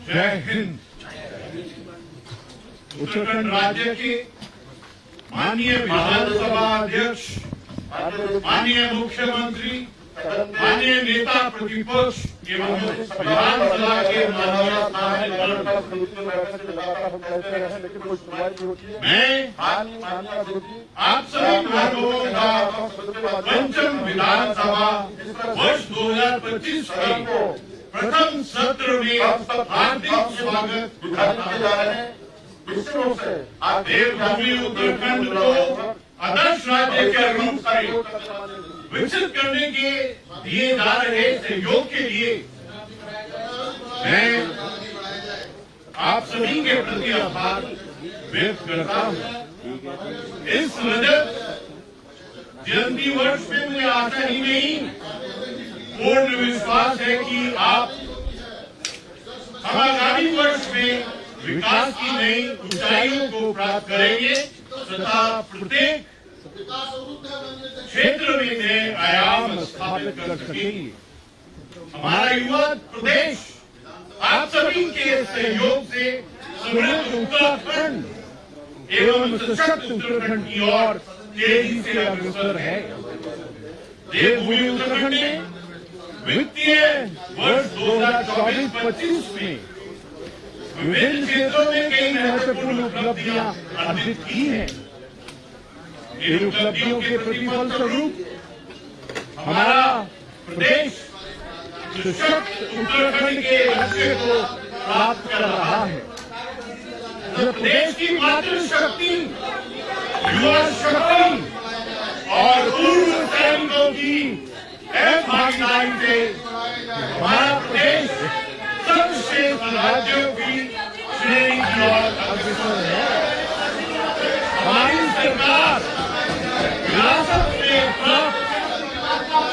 जय हिंद। उत्तराखंड राज्य के माननीय विधानसभा अध्यक्ष, माननीय मुख्यमंत्री, माननीय नेता प्रतिपक्ष एवं विधानसभा के मैं आप सभी नागरिकों का पंचम विधानसभा वर्ष 2025 के प्रथम सत्र में हार्दिक स्वागत देवभूमि उत्तराखंड को आदर्श राज्य के रूप में विकसित करने के दिए जा रहे सहयोग के लिए मैं आप सभी के प्रति आभार व्यक्त करता हूँ। इस रजत जयंती वर्ष में मुझे आशा ही नहीं पूर्ण विश्वास है कि आप आगामी वर्ष में विकास की नई ऊंचाइयों को प्राप्त करेंगे तथा प्रत्येक क्षेत्र में नए आयाम स्थापित कर सकेंगे। हमारा युवा प्रदेश आप सभी के सहयोग से समृद्ध उत्तराखंड एवं सशक्त उत्तराखंड की ओर तेजी से अग्रसर है। देवभूमि उत्तराखंड में वित्तीय वर्ष 2024-25 में विभिन्न क्षेत्रों में कई महत्वपूर्ण उपलब्धियां अर्जित की हैं। इन उपलब्धियों के प्रतिफल स्वरूप हमारा प्रदेश सशक्त उत्तराखंड के लक्ष्य को प्राप्त कर रहा है। प्रदेश की मातृशक्ति, युवा शक्ति और पूर्व सैनिकों की भागीदारी से हमारा प्रदेश सर्वश्रेष्ठ राज्यों की श्रेणी की ओर अग्रसर है। हमारी सरकार विरासत में प्राप्त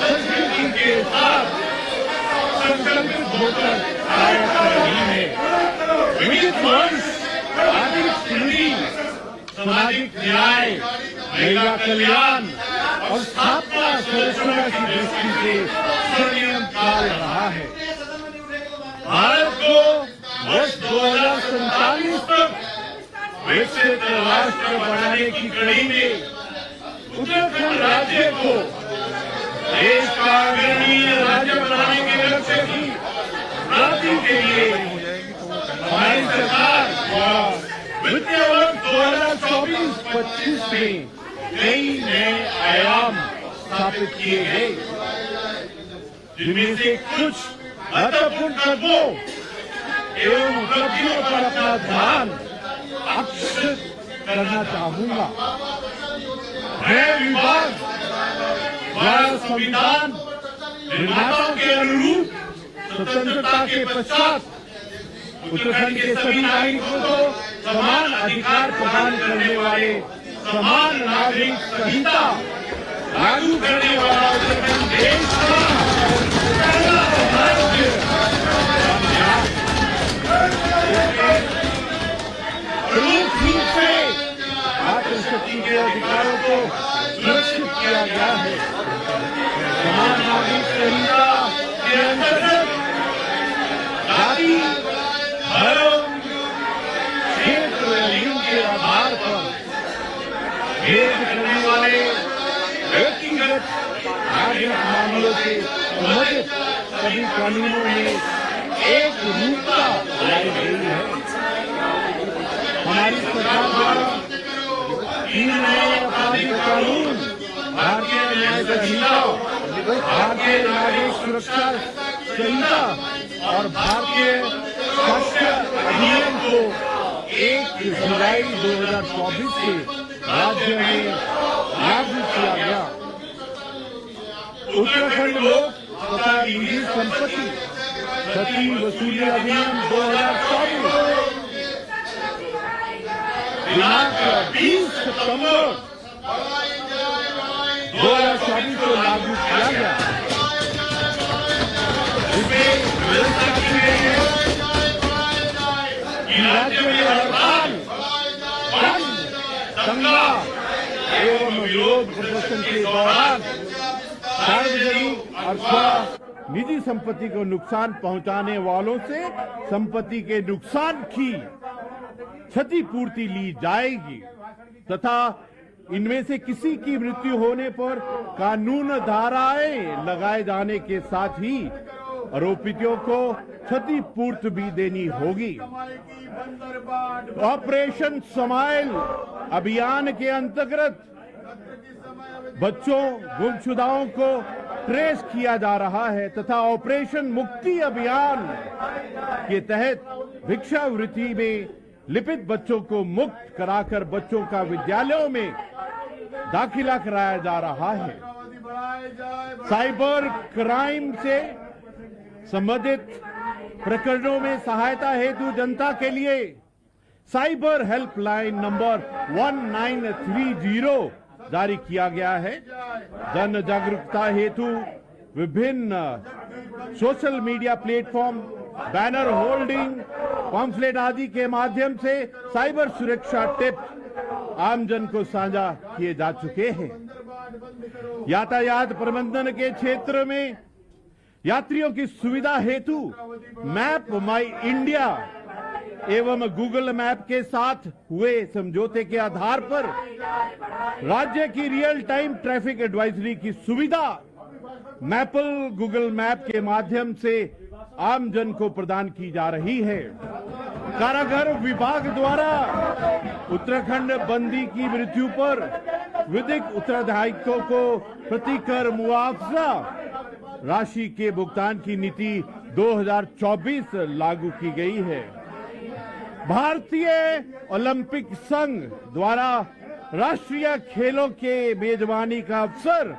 संस्कृति के साथ संकल्पित होकर कार्य कर रही है। विविध वंश, आर्थिक स्थिति, सामाजिक न्याय, महिला कल्याण और स्थापना संरचना की दृष्टि से स्वर्णिम काल रहा है। भारत को वर्ष 2047 तक विकसित राष्ट्र बनाने की कड़ी में उत्तराखंड राज्य को देश का अग्रणी राज्य बनाने के लक्ष्य की प्राप्ति के लिए हमारी सरकार द्वारा वित्तीय वर्ष 2024-25 में कई नए आयाम स्थापित किए गए, जिनमें से कुछ महत्वपूर्ण कदमों एवं उपलब्धियों पर अपना ध्यान आकर्षित करना चाहूंगा। गृह विभाग द्वारा संविधान निर्माताओं के अनुरूप स्वतंत्रता के पश्चात उत्तराखंड के सभी नागरिकों को समान अधिकार प्रदान करने वाले समान नागरिक संहिता लागू करने वाला उत्तराखंड देश का पहला राज्य प्रमुख रूप से मातृशक्ति के अधिकारों को सुरक्षित किया गया है। समान नागरिक संहिता के नागरिक मामलों से संबंधित सभी कानूनों में एक रूपता लाई गई है। हमारी सरकार द्वारा 3 नए आपराधिक कानून, भारतीय न्याय संहिता, भारतीय नागरिक सुरक्षा संहिता और भारतीय साक्ष्य अधिनियम को 1 जुलाई 2024 से राज्य में लागू किया गया। उत्तराखंड लोक तथा निजी संपत्ति क्षति वसूली अधिनियम 2024 दिनांक 20 सितंबर 2024 को लागू किया गया। इसमें व्यवस्था की गई है कि राज्य में हड़ताल, दंगा एवं विरोध प्रदर्शन के दौरान सार्वजनिक अथवा निजी संपत्ति को नुकसान पहुंचाने वालों से संपत्ति के नुकसान की क्षतिपूर्ति ली जाएगी तथा इनमें से किसी की मृत्यु होने पर कानून धाराएं लगाए जाने के साथ ही आरोपितों को क्षतिपूर्ति भी देनी होगी। ऑपरेशन स्माइल अभियान के अंतर्गत बच्चों गुमशुदाओं को ट्रेस किया जा रहा है तथा ऑपरेशन मुक्ति अभियान के तहत भिक्षावृत्ति में लिपित बच्चों को मुक्त कराकर बच्चों का विद्यालयों में दाखिला कराया जा रहा है। साइबर क्राइम से संबंधित प्रकरणों में सहायता हेतु जनता के लिए साइबर हेल्पलाइन नंबर 1930 जारी किया गया है। जन जागरूकता हेतु विभिन्न social media platform, banner holding, pamphlet आदि के माध्यम से साइबर सुरक्षा टिप्स आमजन को साझा किए जा चुके हैं। यातायात प्रबंधन के क्षेत्र में यात्रियों की सुविधा हेतु मैप माई इंडिया एवं गूगल मैप के साथ हुए समझौते के आधार पर राज्य की रियल टाइम ट्रैफिक एडवाइजरी की सुविधा मैपल गूगल मैप के माध्यम से आमजन को प्रदान की जा रही है। कारागार विभाग द्वारा उत्तराखंड बंदी की मृत्यु पर विधिक उत्तरदायित्व को प्रतिकर मुआवजा राशि के भुगतान की नीति 2024 लागू की गई है। भारतीय ओलंपिक संघ द्वारा राष्ट्रीय खेलों के मेजबानी का अवसर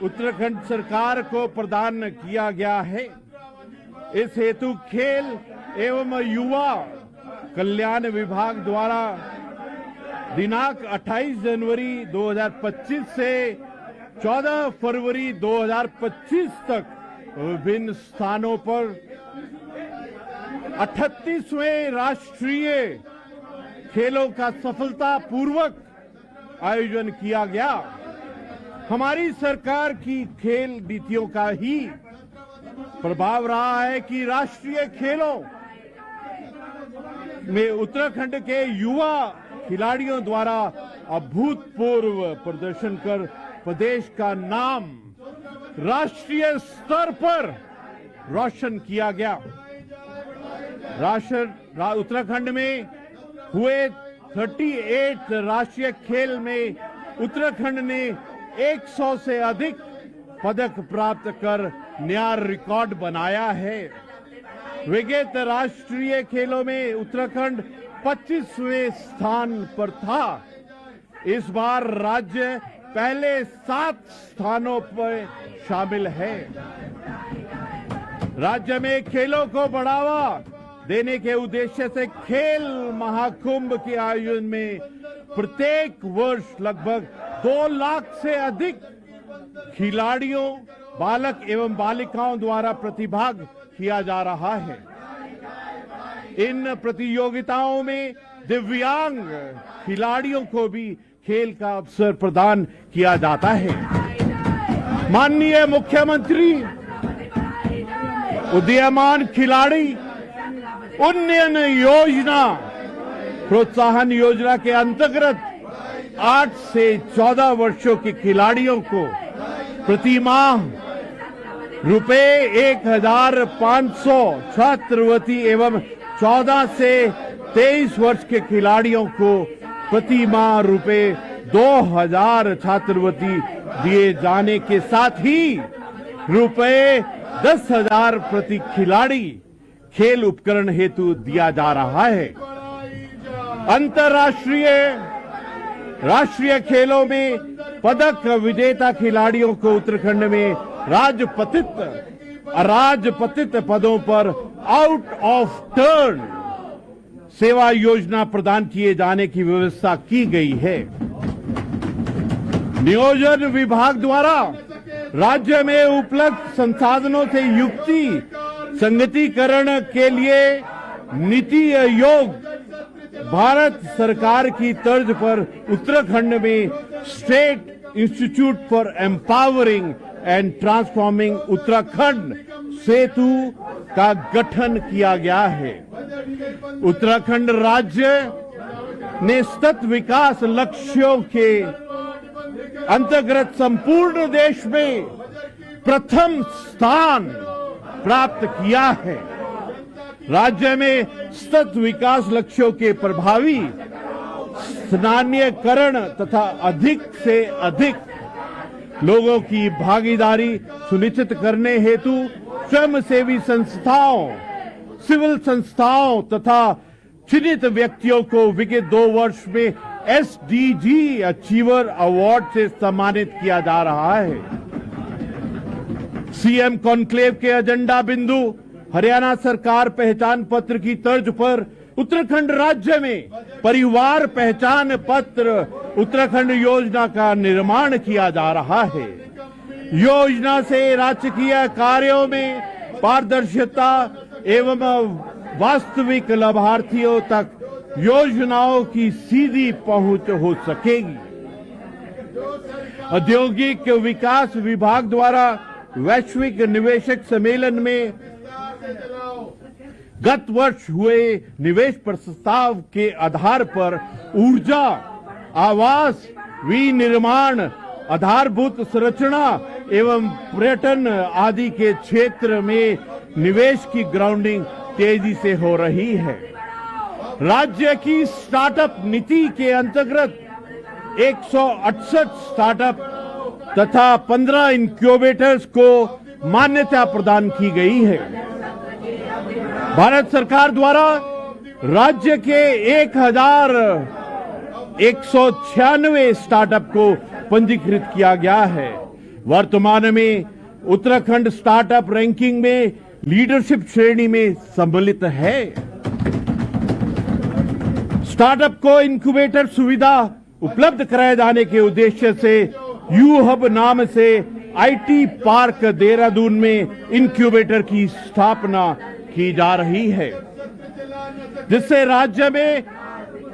उत्तराखंड सरकार को प्रदान किया गया है। इस हेतु खेल एवं युवा कल्याण विभाग द्वारा दिनांक 28 जनवरी 2025 से 14 फरवरी 2025 तक विभिन्न स्थानों पर 38वें राष्ट्रीय खेलों का सफलतापूर्वक आयोजन किया गया। हमारी सरकार की खेल नीतियों का ही प्रभाव रहा है कि राष्ट्रीय खेलों में उत्तराखंड के युवा खिलाड़ियों द्वारा अभूतपूर्व प्रदर्शन कर प्रदेश का नाम राष्ट्रीय स्तर पर रोशन किया गया। उत्तराखंड में हुए 38 राष्ट्रीय खेल में उत्तराखंड ने 100 से अधिक पदक प्राप्त कर नया रिकॉर्ड बनाया है। विगत राष्ट्रीय खेलों में उत्तराखंड 25वें स्थान पर था। इस बार राज्य पहले 7 स्थानों पर शामिल है। राज्य में खेलों को बढ़ावा देने के उद्देश्य से खेल महाकुंभ के आयोजन में प्रत्येक वर्ष लगभग 2 लाख से अधिक खिलाड़ियों, बालक एवं बालिकाओं द्वारा प्रतिभाग किया जा रहा है। इन प्रतियोगिताओं में दिव्यांग खिलाड़ियों को भी खेल का अवसर प्रदान किया जाता है। माननीय मुख्यमंत्री उदीयमान खिलाड़ी उन्नयन योजना प्रोत्साहन योजना के अंतर्गत 8 से 14 वर्षों के खिलाड़ियों को प्रति माह रुपए 1,500 छात्रवृत्ति एवं 14 से 23 वर्ष के खिलाड़ियों को प्रति माह रुपए 2,000 छात्रवृत्ति दिए जाने के साथ ही रुपए 10,000 प्रति खिलाड़ी खेल उपकरण हेतु दिया जा रहा है। अंतर्राष्ट्रीय राष्ट्रीय खेलों में पदक विजेता खिलाड़ियों को उत्तराखंड में अराजपत्रित पदों पर आउट ऑफ टर्न सेवा योजना प्रदान किए जाने की व्यवस्था की गई है। नियोजन विभाग द्वारा राज्य में उपलब्ध संसाधनों से युक्ति संगतिकरण के लिए नीति आयोग भारत सरकार की तर्ज पर उत्तराखंड में state institute for empowering and transforming Uttarakhand SETU का गठन किया गया है। उत्तराखंड राज्य ने सतत विकास लक्ष्यों के अंतर्गत संपूर्ण देश में प्रथम स्थान प्राप्त किया है। राज्य में सतत विकास लक्ष्यों के प्रभावी स्थानीयकरण तथा अधिक से अधिक लोगों की भागीदारी सुनिश्चित करने हेतु स्वयंसेवी संस्थाओं, सिविल संस्थाओं तथा चिन्हित व्यक्तियों को विगत 2 वर्ष में एसडीजी अचीवर अवार्ड से सम्मानित किया जा रहा है। सीएम कॉन्क्लेव के एजेंडा बिंदु हरियाणा सरकार पहचान पत्र की तर्ज पर उत्तराखंड राज्य में परिवार पहचान पत्र उत्तराखंड योजना का निर्माण किया जा रहा है। योजना से राजकीय कार्यों में पारदर्शिता एवं वास्तविक लाभार्थियों तक योजनाओं की सीधी पहुंच हो सकेगी। औद्योगिक विकास विभाग द्वारा वैश्विक निवेशक सम्मेलन में गत वर्ष हुए निवेश प्रस्ताव के आधार पर ऊर्जा, आवास, विनिर्माण, आधारभूत संरचना एवं पर्यटन आदि के क्षेत्र में निवेश की ग्राउंडिंग तेजी से हो रही है। राज्य की स्टार्टअप नीति के अंतर्गत 168 स्टार्टअप तथा 15 इंक्यूबेटर्स को मान्यता प्रदान की गई है। भारत सरकार द्वारा राज्य के 1,196 स्टार्टअप को पंजीकृत किया गया है। वर्तमान में उत्तराखंड स्टार्टअप रैंकिंग में लीडरशिप श्रेणी में सम्मिलित है। स्टार्टअप को इंक्यूबेटर सुविधा उपलब्ध कराए जाने के उद्देश्य से यू हब नाम से आईटी पार्क देहरादून में इंक्यूबेटर की स्थापना की जा रही है, जिससे राज्य में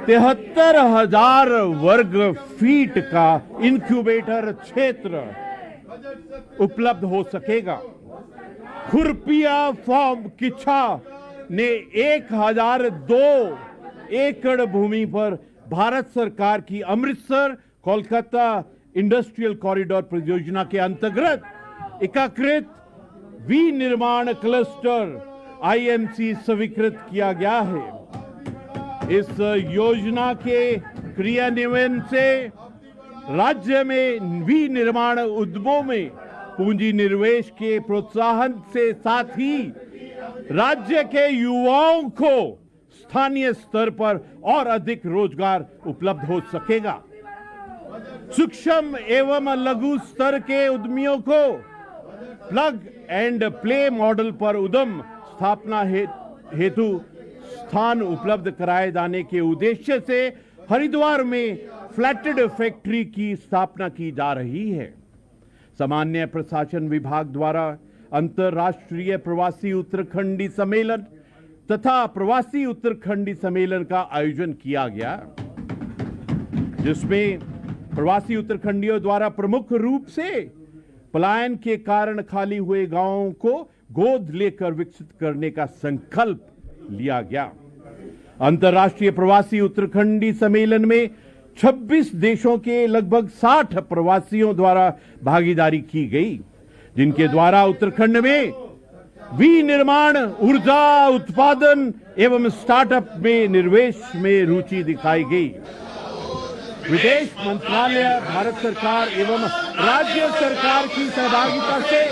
73,000 वर्ग फीट का इंक्यूबेटर क्षेत्र उपलब्ध हो सकेगा। खुरपिया फॉर्म किच्छा ने 1,002 एकड़ भूमि पर भारत सरकार की अमृतसर कोलकाता इंडस्ट्रियल कॉरिडोर परियोजना के अंतर्गत एकीकृत विनिर्माण क्लस्टर आईएमसी स्वीकृत किया गया है। इस योजना के क्रियान्वयन से राज्य में विनिर्माण उद्यमों में पूंजी निवेश के प्रोत्साहन से साथ ही राज्य के युवाओं को स्थानीय स्तर पर और अधिक रोजगार उपलब्ध हो सकेगा। सूक्ष्म एवं लघु स्तर के उद्यमियों को प्लग एंड प्ले मॉडल पर उद्यम स्थापना हेतु स्थान उपलब्ध कराए जाने के उद्देश्य से हरिद्वार में फ्लैटेड फैक्ट्री की स्थापना की जा रही है। सामान्य प्रशासन विभाग द्वारा अंतर्राष्ट्रीय प्रवासी उत्तराखंडी सम्मेलन तथा प्रवासी उत्तराखंडी सम्मेलन का आयोजन किया गया, जिसमें प्रवासी उत्तराखंडियों द्वारा प्रमुख रूप से पलायन के कारण खाली हुए गांवों को गोद लेकर विकसित करने का संकल्प लिया गया। अंतर्राष्ट्रीय प्रवासी उत्तराखंडी सम्मेलन में 26 देशों के लगभग 60 प्रवासियों द्वारा भागीदारी की गई, जिनके द्वारा उत्तराखंड में विनिर्माण, ऊर्जा उत्पादन एवं स्टार्टअप में निवेश में रुचि दिखाई गई। विदेश मंत्रालय, भारत सरकार एवं राज्य सरकार की सहभागिता से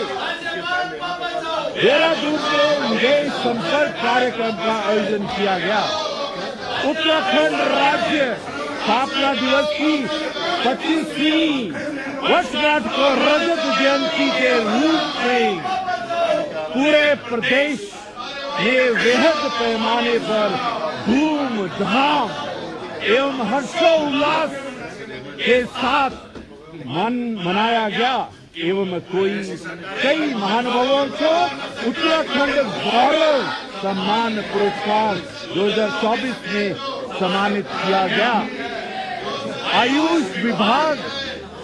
देहरादून में विदेश संपर्क कार्यक्रम का आयोजन किया गया। उत्तराखंड राज्य स्थापना दिवस की 25वीं वर्षगांठ को रजत जयंती के रूप में पूरे प्रदेश में वृहद पैमाने पर धूमधाम एवं हर्षोल्लास के साथ मनाया गया एवं कई महानुभावों को उत्तराखंड गौरव सम्मान पुरस्कार 2024 में सम्मानित किया गया। आयुष विभाग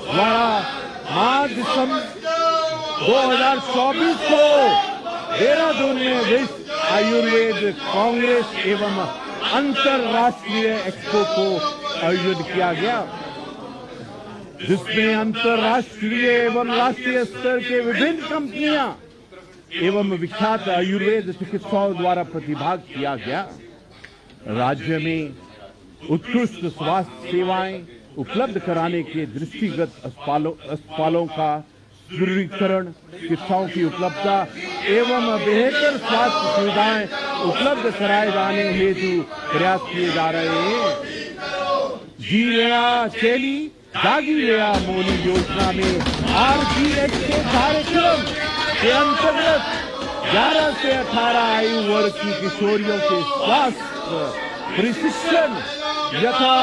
द्वारा 5 दिसंबर 2024 को देहरादून में विश्व आयुर्वेद कांग्रेस एवं अंतर्राष्ट्रीय एक्सपो को आयोजित किया गया, जिसमें अंतर्राष्ट्रीय एवं राष्ट्रीय स्तर के विभिन्न कंपनियां एवं विख्यात आयुर्वेद चिकित्सकों द्वारा प्रतिभाग किया गया। राज्य में उत्कृष्ट स्वास्थ्य सेवाएं उपलब्ध कराने के दृष्टिगत अस्पतालों का सुदृढ़ीकरण, चिकित्साओं की उपलब्धता एवं बेहतर स्वास्थ्य सुविधाएं उपलब्ध कराए जाने हेतु प्रयास किए जा रहे हैं। जी रेया चेली जागी रेया मोली योजना में RGH के कार्यक्रम के अंतर्गत 11 से 18 आयु वर्ग की किशोरियों के स्वास्थ्य प्रशिक्षण यथा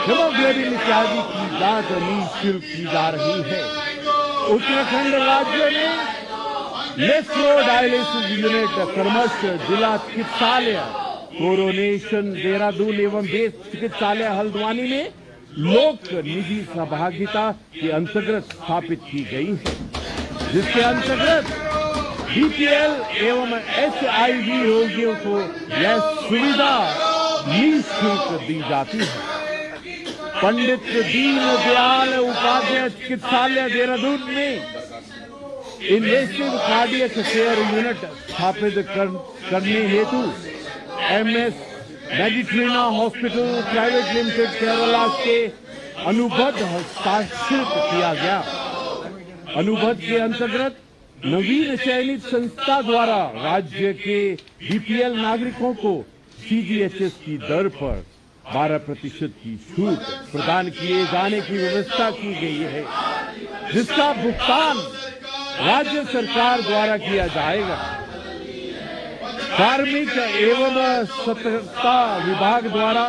हीमोग्लोबिन इत्यादि की जांच निःशुल्क की जा रही है। उत्तराखंड राज्य में नेफ्रो डायलिसिस यूनिट कर्मश जिला चिकित्सालय कोरोनेशन देहरादून एवं बेस चिकित्सालय हल्द्वानी में लोक निधि सहभागिता के अंतर्गत स्थापित की गई है, जिसके अंतर्गत BPL एवं HIV रोगियों को यह सुविधा निःशुल्क दी जाती है। पंडित दीनदयाल उपाध्याय चिकित्सालय देहरादून में इन्वेसिव कार्डियक केयर यूनिट स्थापित करने हेतु MS Meditrina hospital private limited Kerala के अनुबंध हस्ताक्षरित किया गया। अनुबंध के अंतर्गत नवीन चयनित संस्था द्वारा राज्य के BPL नागरिकों को CGHS की दर पर 12% की छूट प्रदान किए जाने की व्यवस्था की गई है, जिसका भुगतान राज्य सरकार द्वारा किया जाएगा। कार्मिक एवं सतर्कता विभाग द्वारा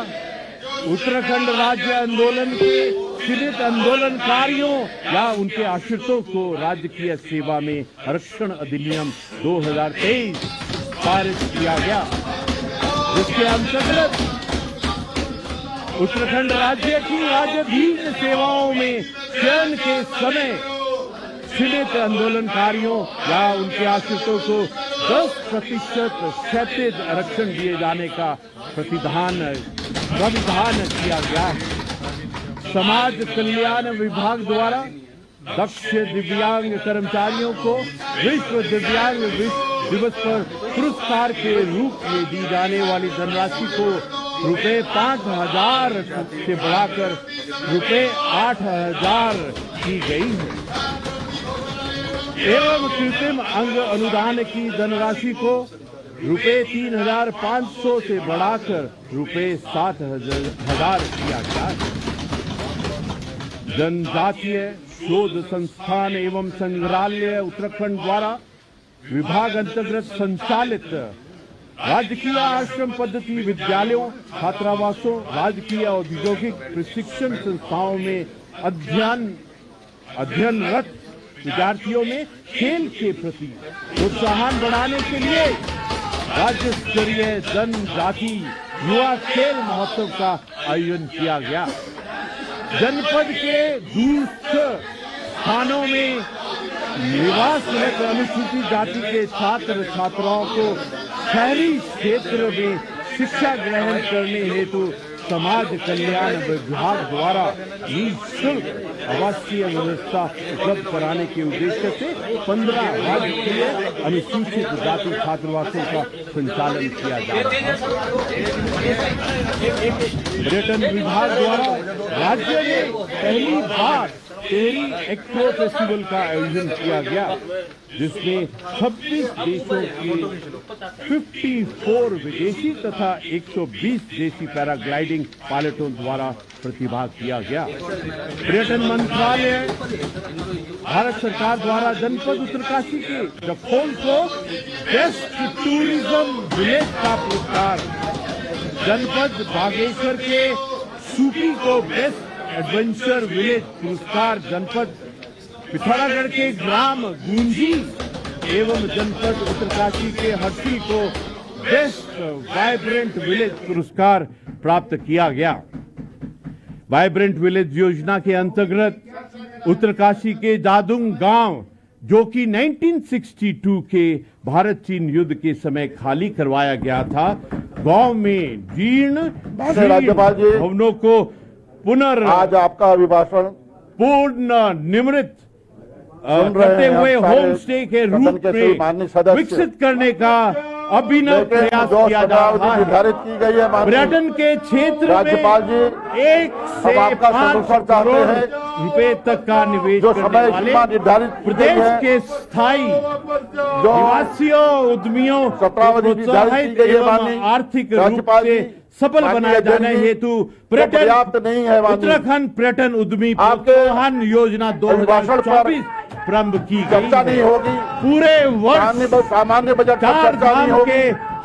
उत्तराखंड राज्य आंदोलन के पीड़ित आंदोलनकारियों या उनके आश्रितों को राजकीय सेवा में आरक्षण अधिनियम 2023 पारित किया गया, जिसके अंतर्गत उत्तराखंड राज्य की राजधीन सेवाओं में चयन के समय पीड़ित आंदोलनकारियों या उनके आश्रितों को 10% क्षैतिज आरक्षण दिए जाने का प्राविधान किया गया है। समाज कल्याण विभाग द्वारा दक्ष दिव्यांग कर्मचारियों को विश्व दिव्यांग दिवस पर पुरस्कार के रूप में दी जाने वाली धनराशि को ₹5,000 से बढ़ाकर ₹8,000 की गई है एवं कृत्रिम अंग अनुदान की धनराशि को ₹3,500 से बढ़ाकर ₹7,000 किया गया है। जनजातीय शोध संस्थान एवं संग्रहालय उत्तराखंड द्वारा विभाग अंतर्गत संचालित राजकीय आश्रम पद्धति विद्यालयों, छात्रावासों, राजकीय औद्योगिक प्रशिक्षण संस्थाओं में अध्ययनरत विद्यार्थियों में खेल के प्रति प्रोत्साहन बढ़ाने के लिए राज्य स्तरीय जनजाति युवा खेल महोत्सव का आयोजन किया गया। जनपद के दूरस्थ स्थानों में निवासरत अनुसूचित जाति के छात्र छात्राओं को शहरी क्षेत्र में शिक्षा ग्रहण करने हेतु समाज कल्याण विभाग द्वारा निःशुल्क आवासीय व्यवस्था उपलब्ध कराने के उद्देश्य से 15 राजकीय अनुसूचित जाति छात्रावासों का संचालन किया जा रहा है। पर्यटन विभाग द्वारा राज्य में पहली बार टेरी एक्सपो फेस्टिवल का आयोजन किया गया, जिसमें 26 देशों के 54 विदेशी तथा 120 देशी पैराग्लाइडिंग पायलटों द्वारा प्रतिभाग किया गया। पर्यटन मंत्रालय भारत सरकार द्वारा जनपद उत्तरकाशी के जखोल को बेस्ट टूरिज्म विलेज का पुरस्कार, जनपद बागेश्वर के सूपी को बेस्ट एडवेंचर विलेज पुरस्कार, जनपद पिथौरागढ़ के ग्राम गूंजी एवं जनपद उत्तरकाशी के हरसी को बेस्ट वाइब्रेंट विलेज पुरस्कार प्राप्त किया गया। वाइब्रेंट विलेज योजना के अंतर्गत उत्तरकाशी के जादुंग गांव, जो कि 1962 के भारत चीन युद्ध के समय खाली करवाया गया था, गांव में जीर्ण राज्यपाल जी भवनों को आज आपका अभिभाषण पूर्ण निर्मित करते हुए होम स्टे के रूप में विकसित करने का अभिनव प्रयास किया जा रहा है। निर्धारित की गई है। पर्यटन के क्षेत्र राज्यपाल जी 1 से 5 करोड़ रुपए तक का निवेश करने वाले प्रदेश के स्थायी निवासियों उद्यमियों को प्रोत्साहित एवं आर्थिक रूप से सफल बनाए जाने हेतु पर्यटन नहीं है। उत्तराखंड पर्यटन उद्यमी प्रोत्साहन योजना 2024 प्रारंभ की गई नहीं होगी। पूरे वर्ष सामान्य बजट चार धाम के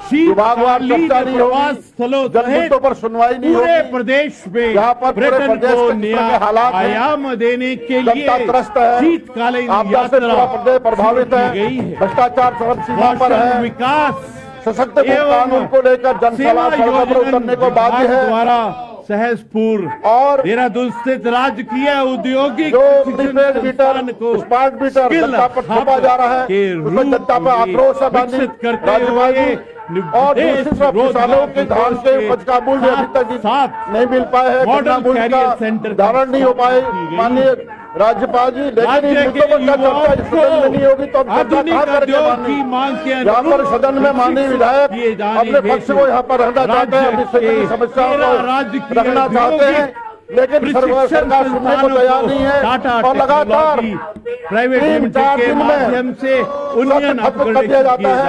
शीतकालीन प्रवास स्थलों सहित पर सुनवाई नहीं होगी। पूरे प्रदेश में पर्यटन को नया आयाम देने के लिए शीतकालीन यात्रा प्रभावित है, भ्रष्टाचार चरम सीमा पर है, विकास सशक्त कानून को लेकर जनसेवा उतरने को बाध्य है द्वारा सहसपुर और देहरादून स्थित राजकीय औद्योगिक संस्थान को स्मार्ट मीटर जनता पर थोपा जा रहा है, उसमें जनता पर आक्रोश है। राज्यपाल जी और दूसरी तरफ किसानों के धान के उपज का मूल्य अभी तक नहीं मिल पाया है, गन्ना मूल्य का धारण नहीं हो पाए। माननीय राज्यपाल जी, लेकिन इन मुद्दों पर चर्चा सदन में नहीं होगी तो यहाँ पर सदन में माननीय विधायक अपने पक्ष को यहाँ पर रखना चाहते हैं, अपनी समस्याओं को रखना चाहते हैं, लेकिन सरकार सुनने को तैयार नहीं है और लगातार प्राइवेट लिमिटेड के माध्यम से उन्नयन कर दिया जाता है।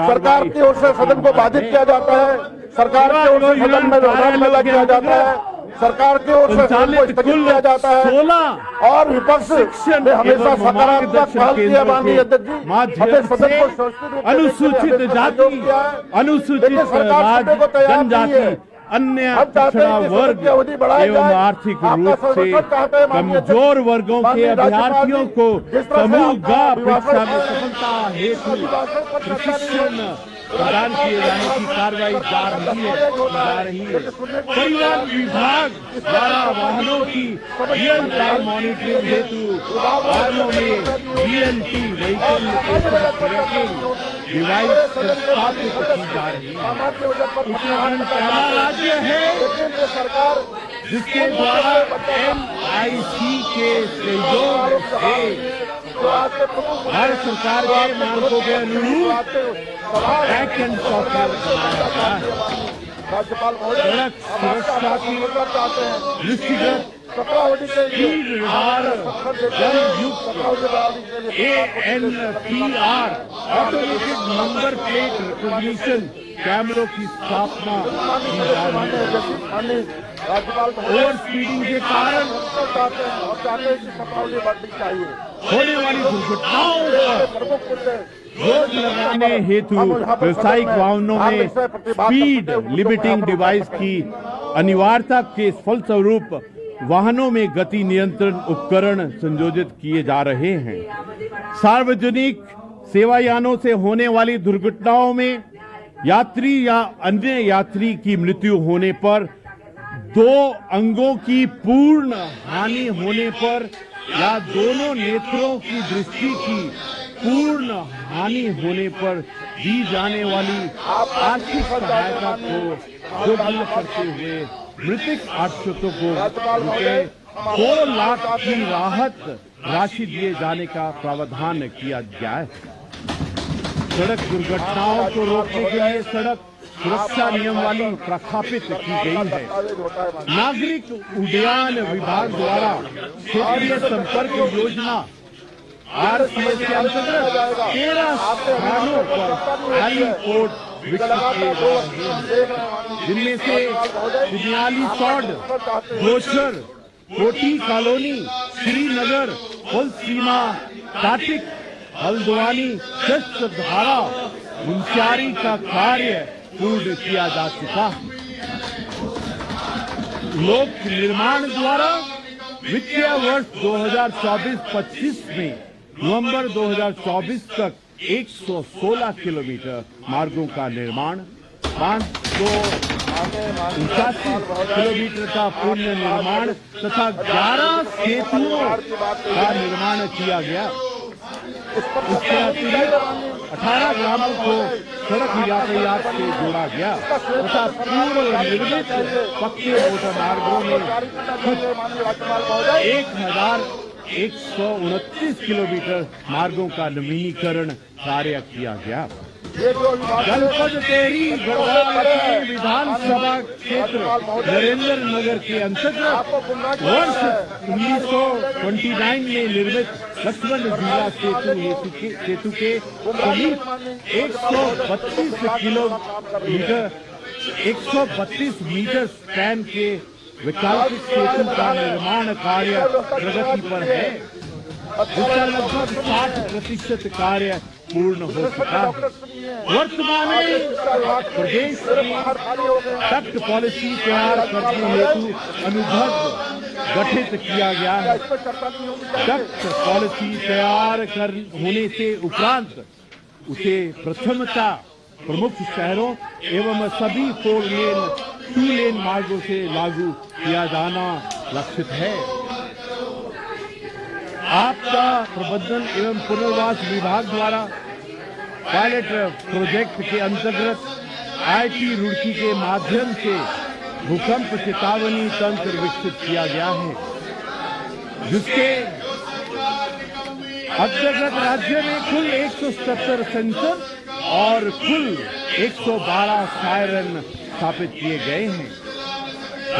सरकार की ओर से सदन को बाधित किया जाता है, सरकार की ओर से सदन में व्यवहार में लग किया जाता है, सरकार की ओर से स्थगित किया जाता है और विपक्ष ने हमेशा सकारात्मक पहल की है। माननीय अध्यक्ष जी, हमें सदन को अनुसूचित जाति, अनुसूचित जनजाति, अन्य पिछड़ा वर्ग एवं आर्थिक रूप से कमजोर वर्गों के अभ्यर्थियों को समूह परीक्षा में सफलता हेतु प्रशिक्षण प्रदान किए जाने की कार्रवाई जा रही है। परिवहन विभाग द्वारा वाहनों की रियल टाइम मॉनिटरिंग हेतु वाहनों में BLT व्हीकल डिवाइस स्थापित की जा रही है। उत्तराखंड पहला राज्य है जिसके द्वारा MIC के सहयोग से भारत सरकार के मानकों के अनुरूप बैक एंड सॉफ्टवेयर बनाया जाता है। सड़क सुरक्षा की दृष्टिगत स्पीड रडार जनयुक्त ANPR automated number plate recognition कैमरों की स्थापना की जा रही है। ओवर स्पीडिंग के कारण होने वाली दुर्घटनाओं पर रोक लगाने हेतु व्यावसायिक वाहनों में स्पीड लिमिटिंग डिवाइस की अनिवार्यता के फलस्वरूप वाहनों में गति नियंत्रण उपकरण संयोजित किए जा रहे हैं। सार्वजनिक सेवायानों से होने वाली दुर्घटनाओं में यात्री या अन्य यात्री की मृत्यु होने पर, 2 अंगों की पूर्ण हानि होने पर या दोनों नेत्रों की दृष्टि की पूर्ण हानि होने पर दी जाने वाली आर्थिक सहायता को दोगुना करते हुए मृतक आश्रितों को रुपए 2 लाख की राहत राशि दिए जाने का प्रावधान किया गया है। सड़क दुर्घटनाओं को रोकने के लिए सड़क सुरक्षा नियमावली प्रस्थापित की गई है। नागरिक उड्डयन विभाग द्वारा क्षेत्रीय संपर्क योजना RCS के अंतर्गत 13 स्थानों पर हेलीपोर्ट विकसित किए जा रहे हैं, जिनमें से बिजली सौड, घोषर, कोटी कॉलोनी, श्रीनगर, पुल सीमा, टाटिक, हल्द्वानी, शस्त्रधारा, मुंशियारी का कार्य पूर्ण किया जा चुका है। लोक निर्माण द्वारा वित्तीय वर्ष 2024-25 में नवंबर 2024 तक 116 किलोमीटर मार्गों का निर्माण, 589 किलोमीटर का पुनः निर्माण तथा 11 सेतुओं का निर्माण किया गया। इसके अतिरिक्त 18 ग्रामों को सड़क यातायात से जोड़ा गया तथा पूर्व निर्मित पक्के मोटर मार्गों में 1129 किलोमीटर मार्गों का नवीनीकरण कार्य किया गया। जनपद टेहरी गढ़वाल के विधानसभा क्षेत्र नरेंद्र नगर के अंतर्गत वर्ष 1929 में निर्मित लक्ष्मण झूला सेतु के समीप 132 मीटर स्पैन के वैकल्पिक सेतु का निर्माण कार्य प्रगति पर है, जिसका लगभग 60% कार्य पूर्ण हो चुका है। वर्तमान में प्रदेश में तख्त पॉलिसी तैयार करने हेतु अनुबंध गठित किया गया है। तख्त पॉलिसी तैयार होने से उपरांत उसे प्रथमता प्रमुख शहरों एवं सभी 2 लेन मार्गों से लागू किया जाना लक्षित है। आपदा प्रबंधन एवं पुनर्वास विभाग द्वारा पायलट प्रोजेक्ट के अंतर्गत IIT रुड़की के माध्यम से भूकंप चेतावनी तंत्र विकसित किया गया है, जिसके अंतर्गत राज्य में कुल 170 सेंसर और कुल 112 सायरन स्थापित किए गए हैं।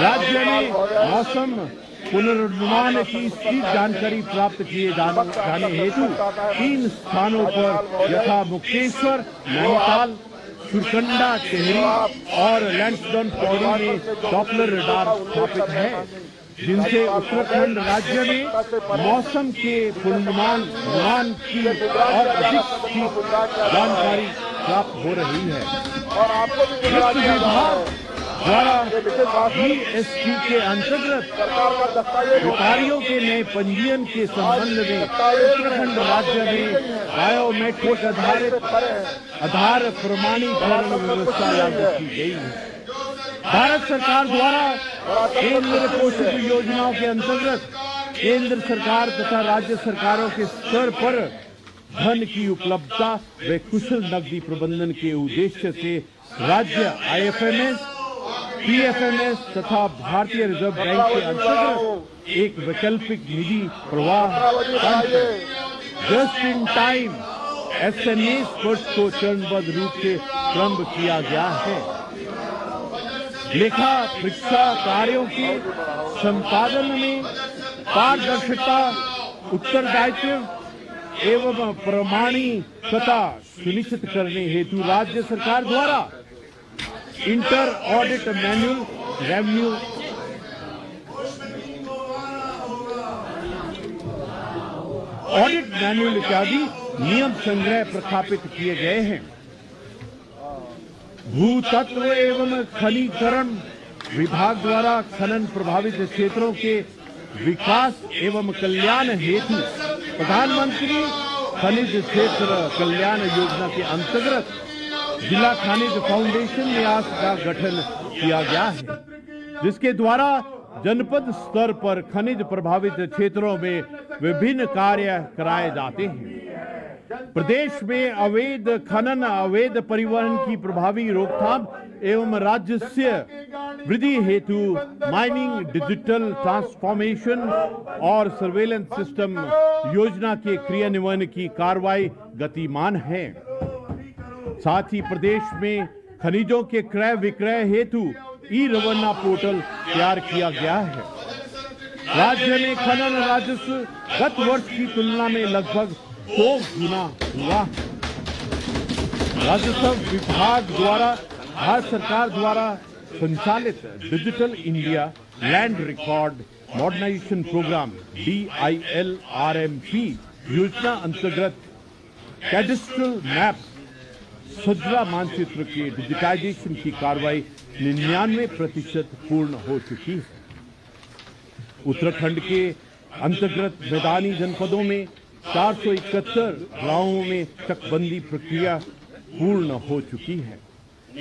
राज्य में मौसम पुनर्निर्माण की स्थिति जानकारी प्राप्त किए जाने हेतु 3 स्थानों पर यथा मुक्तेश्वर, नैनीताल, सुरकंडा, टेहरी और लैंसडाउन पौड़ी में डॉपलर रडार स्थापित है, जिनसे उत्तराखंड राज्य में मौसम के पूर्वानुमान की और अधिक सटीक जानकारी प्राप्त हो रही है। वित्त विभाग द्वारा GST के अंतर्गत व्यापारियों के नए पंजीयन के संबंध में उत्तराखंड राज्य में बायोमेट्रिक आधार प्रमाणीकरण व्यवस्था लागू की गई है। भारत सरकार द्वारा केंद्र पोषित योजनाओं के अंतर्गत केंद्र सरकार तथा राज्य सरकारों के स्तर पर धन की उपलब्धता व कुशल नकदी प्रबंधन के उद्देश्य से राज्य IFMS, PFMS तथा भारतीय रिजर्व बैंक के अंतर्गत एक वैकल्पिक निधि प्रवाह जस्ट इन टाइम SMA स्पर्श को चरणबद्ध रूप से प्रारंभ किया गया है। लेखा परीक्षा कार्यों के संपादन में पारदर्शिता, उत्तरदायित्व एवं प्रमाणिकता सुनिश्चित करने हेतु राज्य सरकार द्वारा inter audit manual, revenue audit manual इत्यादि नियम संग्रह प्रस्थापित किए गए हैं। भूतत्व एवं खनिकरण विभाग द्वारा खनन प्रभावित क्षेत्रों के विकास एवं कल्याण हेतु प्रधानमंत्री खनिज क्षेत्र कल्याण योजना के अंतर्गत जिला खनिज फाउंडेशन न्यास का गठन किया गया है, जिसके द्वारा जनपद स्तर पर खनिज प्रभावित क्षेत्रों में विभिन्न कार्य कराए जाते हैं। प्रदेश में अवैध खनन, अवैध परिवहन की प्रभावी रोकथाम एवं राजस्व वृद्धि हेतु माइनिंग, डिजिटल ट्रांसफॉर्मेशन और सर्वेलेंस सिस्टम योजना के क्रियान्वयन की कार्रवाई गतिमान है। साथ ही प्रदेश में खनिजों के क्रय विक्रय हेतु ई-रवन्ना पोर्टल तैयार किया गया है। राज्य में खनन राजस्व गत वर्ष की तुलना में लगभग 2 गुना हुआ। राजस्व विभाग द्वारा भारत सरकार द्वारा संचालित digital India land record modernisation programme DILRMP योजना अंतर्गत कैडेस्ट्रल मैप सज्जा मानचित्र के डिजिटाइजेशन की कार्रवाई 99% पूर्ण हो चुकी है। उत्तराखंड के अंतर्गत मैदानी जनपदों में 471 गांवों में चकबंदी प्रक्रिया पूर्ण हो चुकी है।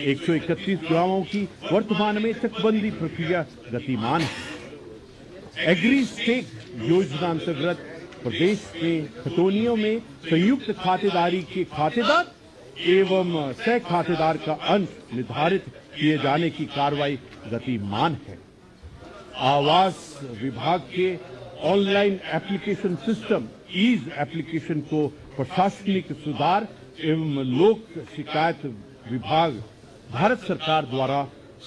131 गांवों की वर्तमान में चकबंदी प्रक्रिया गतिमान है। एग्री स्टेक योजना अंतर्गत प्रदेश में खतौनियों में संयुक्त खातेदारी के खातेदार एवं सह खातेदार का अंश निर्धारित किए जाने की कार्रवाई गतिमान है। आवास विभाग के online application system ease application को प्रशासनिक सुधार एवं लोक शिकायत विभाग भारत सरकार द्वारा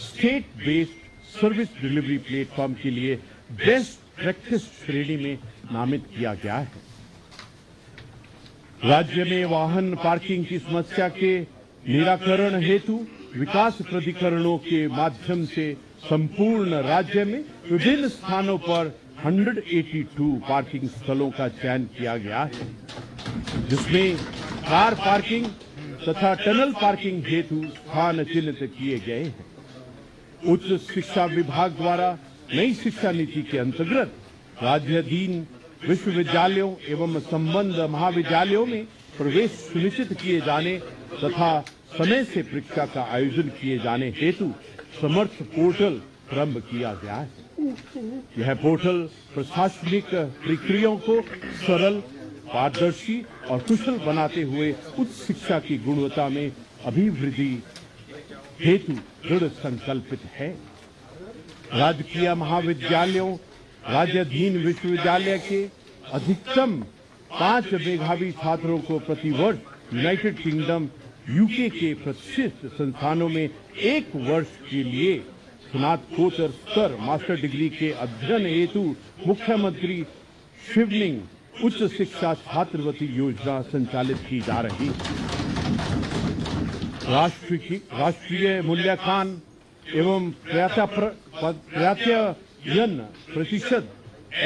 state based service delivery platform के लिए बेस्ट प्रैक्टिस श्रेणी में नामित किया गया है। राज्य में वाहन पार्किंग की समस्या के निराकरण हेतु विकास प्राधिकरणों के माध्यम से संपूर्ण राज्य में विभिन्न स्थानों पर 182 पार्किंग स्थलों का चयन किया गया है, जिसमें कार पार्किंग तथा टनल पार्किंग हेतु स्थान चिन्हित किए गए हैं। उच्च शिक्षा विभाग द्वारा नई शिक्षा नीति के अंतर्गत राज्याधीन विश्वविद्यालयों एवं संबद्ध महाविद्यालयों में प्रवेश सुनिश्चित किए जाने तथा समय से परीक्षा का आयोजन किए जाने हेतु समर्थ पोर्टल प्रारंभ किया गया है। यह पोर्टल प्रशासनिक प्रक्रियाओं को सरल, पारदर्शी और कुशल बनाते हुए उच्च शिक्षा की गुणवत्ता में अभिवृद्धि हेतु दृढ़ संकल्पित है। राजकीय महाविद्यालयों, राज्याधीन विश्वविद्यालय के अधिकतम 5 मेधावी छात्रों को प्रतिवर्ष यूनाइटेड किंगडम यूके के प्रतिष्ठित संस्थानों में 1 वर्ष के लिए स्नातकोत्तर स्तर मास्टर डिग्री के अध्ययन हेतु मुख्यमंत्री शिवलिंग उच्च शिक्षा छात्रवृत्ति योजना संचालित की जा रही है। राष्ट्रीय मूल्यांकन एवं प्रत्यायन प्रतिशत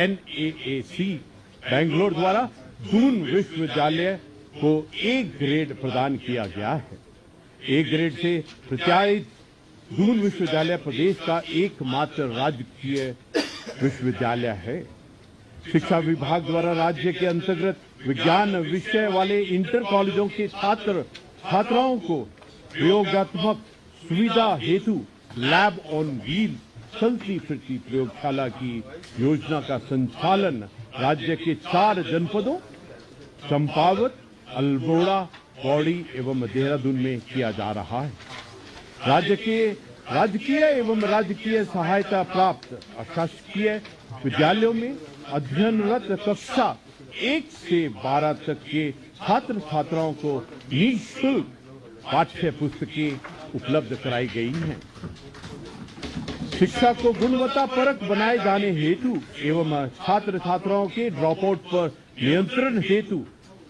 NAAC बेंगलोर द्वारा दून विश्वविद्यालय को A ग्रेड प्रदान किया गया है। A ग्रेड से प्रत्यायित दून विश्वविद्यालय प्रदेश का एकमात्र राजकीय विश्वविद्यालय है। शिक्षा विभाग द्वारा राज्य के अंतर्गत विज्ञान विषय वाले इंटर कॉलेजों के छात्राओं को प्रयोगात्मक सुविधा हेतु लैब ऑन व्हील चलती फिरती प्रयोगशाला की योजना का संचालन राज्य के 4 जनपदों चंपावत, अल्मोड़ा, पौड़ी एवं देहरादून में किया जा रहा है। राज्य के राजकीय एवं राजकीय सहायता प्राप्त अशासकीय विद्यालयों में अध्ययनरत कक्षा 1 से 12 तक के छात्र छात्राओं को निःशुल्क पाठ्य पुस्तकें उपलब्ध कराई गई हैं। शिक्षा को गुणवत्ता परक बनाए जाने हेतु एवं छात्र छात्राओं के ड्रॉप आउट पर नियंत्रण हेतु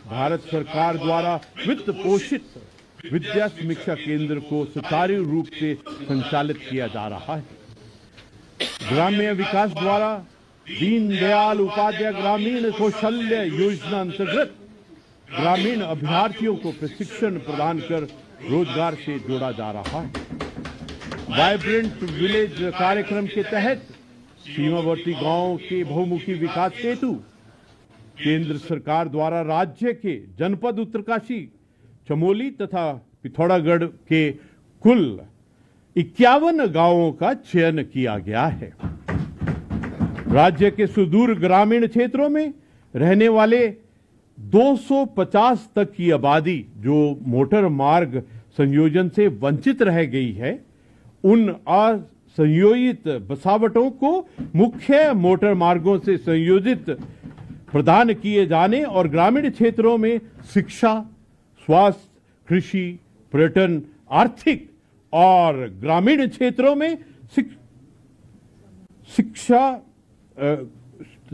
भारत सरकार द्वारा वित्त पोषित विद्या समीक्षा केंद्र को सुचारू रूप से संचालित किया जा रहा है। ग्राम्य विकास द्वारा दीनदयाल उपाध्याय ग्रामीण कौशल्य योजना अंतर्गत ग्रामीण अभ्यर्थियों को प्रशिक्षण प्रदान कर रोजगार से जोड़ा जा रहा है। वाइब्रेंट विलेज कार्यक्रम के तहत सीमावर्ती गांवों के बहुमुखी विकास हेतु केंद्र सरकार द्वारा राज्य के जनपद उत्तरकाशी, चमोली तथा पिथौरागढ़ के कुल 51 गांवों का चयन किया गया है। राज्य के सुदूर ग्रामीण क्षेत्रों में रहने वाले 250 तक की आबादी जो मोटर मार्ग संयोजन से वंचित रह गई है, उन असंयोजित बसावटों को मुख्य मोटर मार्गों से संयोजित प्रदान किए जाने और ग्रामीण क्षेत्रों में शिक्षा, स्वास्थ्य, कृषि, पर्यटन, आर्थिक और ग्रामीण क्षेत्रों में शिक्षा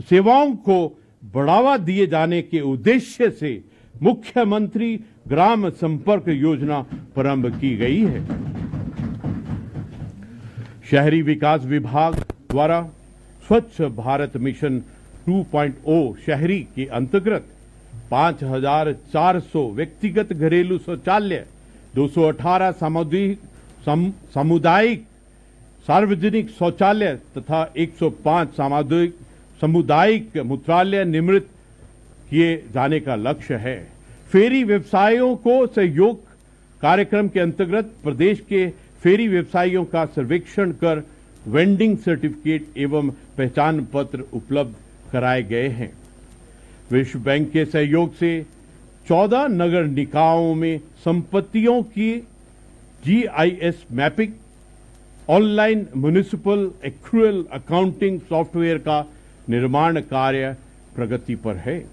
सेवाओं को बढ़ावा दिए जाने के उद्देश्य से मुख्यमंत्री ग्राम संपर्क योजना प्रारंभ की गई है। शहरी विकास विभाग द्वारा स्वच्छ भारत मिशन 2.0 शहरी के अंतर्गत 5,400 व्यक्तिगत घरेलू शौचालय, 218 सामुदायिक सार्वजनिक शौचालय तथा 105 सामुदायिक मूत्रालय निर्मित किए जाने का लक्ष्य है। फेरी व्यवसायों को सहयोग कार्यक्रम के अंतर्गत प्रदेश के फेरी व्यवसायियों का सर्वेक्षण कर वेंडिंग सर्टिफिकेट एवं पहचान पत्र उपलब्ध कराए गए हैं। विश्व बैंक के सहयोग से 14 नगर निकायों में संपत्तियों की GIS mapping, online municipal accrual accounting software का निर्माण कार्य प्रगति पर है।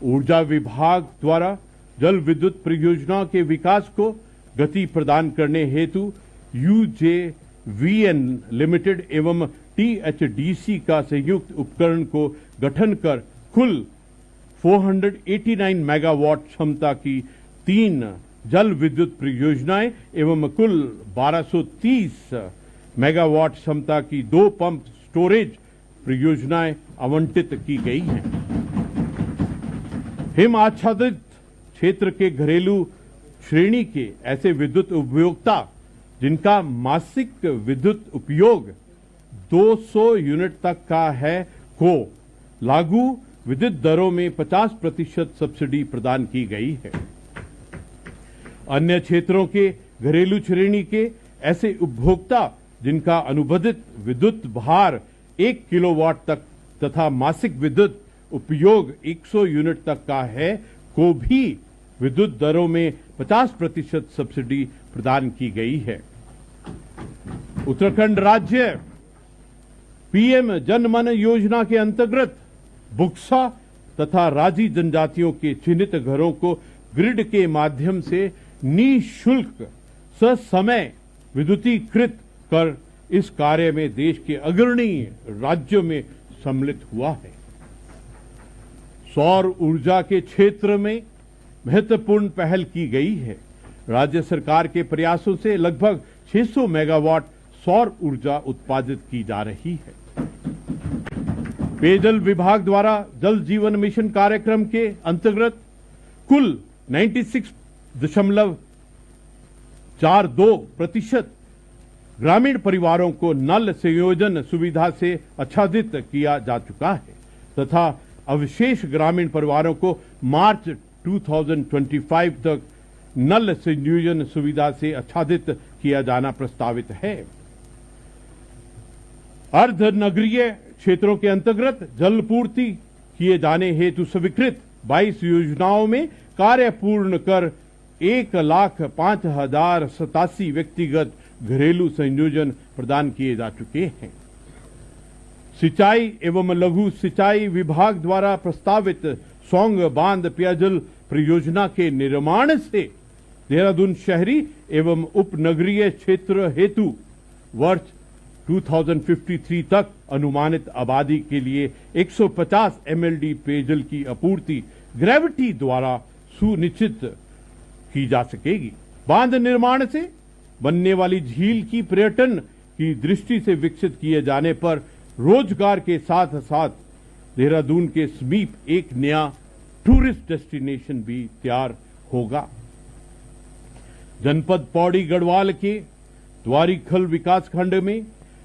ऊर्जा विभाग द्वारा जल विद्युत परियोजना के विकास को गति प्रदान करने हेतु UJVN लिमिटेड एवं THDC का संयुक्त उपकरण को गठन कर कुल 489 मेगावाट क्षमता की 3 जल विद्युत परियोजनाएं एवं कुल 1230 मेगावाट क्षमता की 2 पंप स्टोरेज परियोजनाएं आवंटित की गई हैं। हिम आच्छादित क्षेत्र के घरेलू श्रेणी के ऐसे विद्युत उपभोक्ता जिनका मासिक विद्युत उपयोग 200 यूनिट तक का है को लागू विद्युत दरों में 50% सब्सिडी प्रदान की गई है। अन्य क्षेत्रों के घरेलू श्रेणी के ऐसे उपभोक्ता जिनका अनुबंधित विद्युत भार 1 किलोवाट तक तथा मासिक विद्युत उपयोग 100 यूनिट तक का है को भी विद्युत दरों में 50% सब्सिडी प्रदान की गई है। उत्तराखंड राज्य PM जन मन योजना के अंतर्गत बुक्सा तथा राजी जनजातियों के चिन्हित घरों को ग्रिड के माध्यम से निःशुल्क ससमय विद्युतीकृत कर इस कार्य में देश के अग्रणी राज्यों में सम्मिलित हुआ है। सौर ऊर्जा के क्षेत्र में महत्वपूर्ण पहल की गई है। राज्य सरकार के प्रयासों से लगभग 600 मेगावाट सौर ऊर्जा उत्पादित की जा रही है। पेयजल विभाग द्वारा जल जीवन मिशन कार्यक्रम के अंतर्गत कुल 96.42% ग्रामीण परिवारों को नल संयोजन सुविधा से आच्छादित किया जा चुका है तथा अवशेष ग्रामीण परिवारों को मार्च 2025 तक नल संयोजन सुविधा से आच्छादित किया जाना प्रस्तावित है। अर्ध नगरीय क्षेत्रों के अंतर्गत जल पूर्ति किए जाने हेतु स्वीकृत 22 योजनाओं में कार्य पूर्ण कर 1,05,087 व्यक्तिगत घरेलू संयोजन प्रदान किए जा चुके हैं। सिंचाई एवं लघु सिंचाई विभाग द्वारा प्रस्तावित सौंग बांध पेयजल परियोजना के निर्माण से देहरादून शहरी एवं उपनगरीय क्षेत्र हेतु वर्ष 2053 तक अनुमानित आबादी के लिए 150 MLD पेयजल की आपूर्ति ग्रेविटी द्वारा सुनिश्चित की जा सकेगी। बांध निर्माण से बनने वाली झील की पर्यटन की दृष्टि से विकसित किए जाने पर रोजगार के साथ साथ देहरादून के समीप एक नया टूरिस्ट डेस्टिनेशन भी तैयार होगा। जनपद पौड़ी गढ़वाल के द्वारीखल विकासखंड में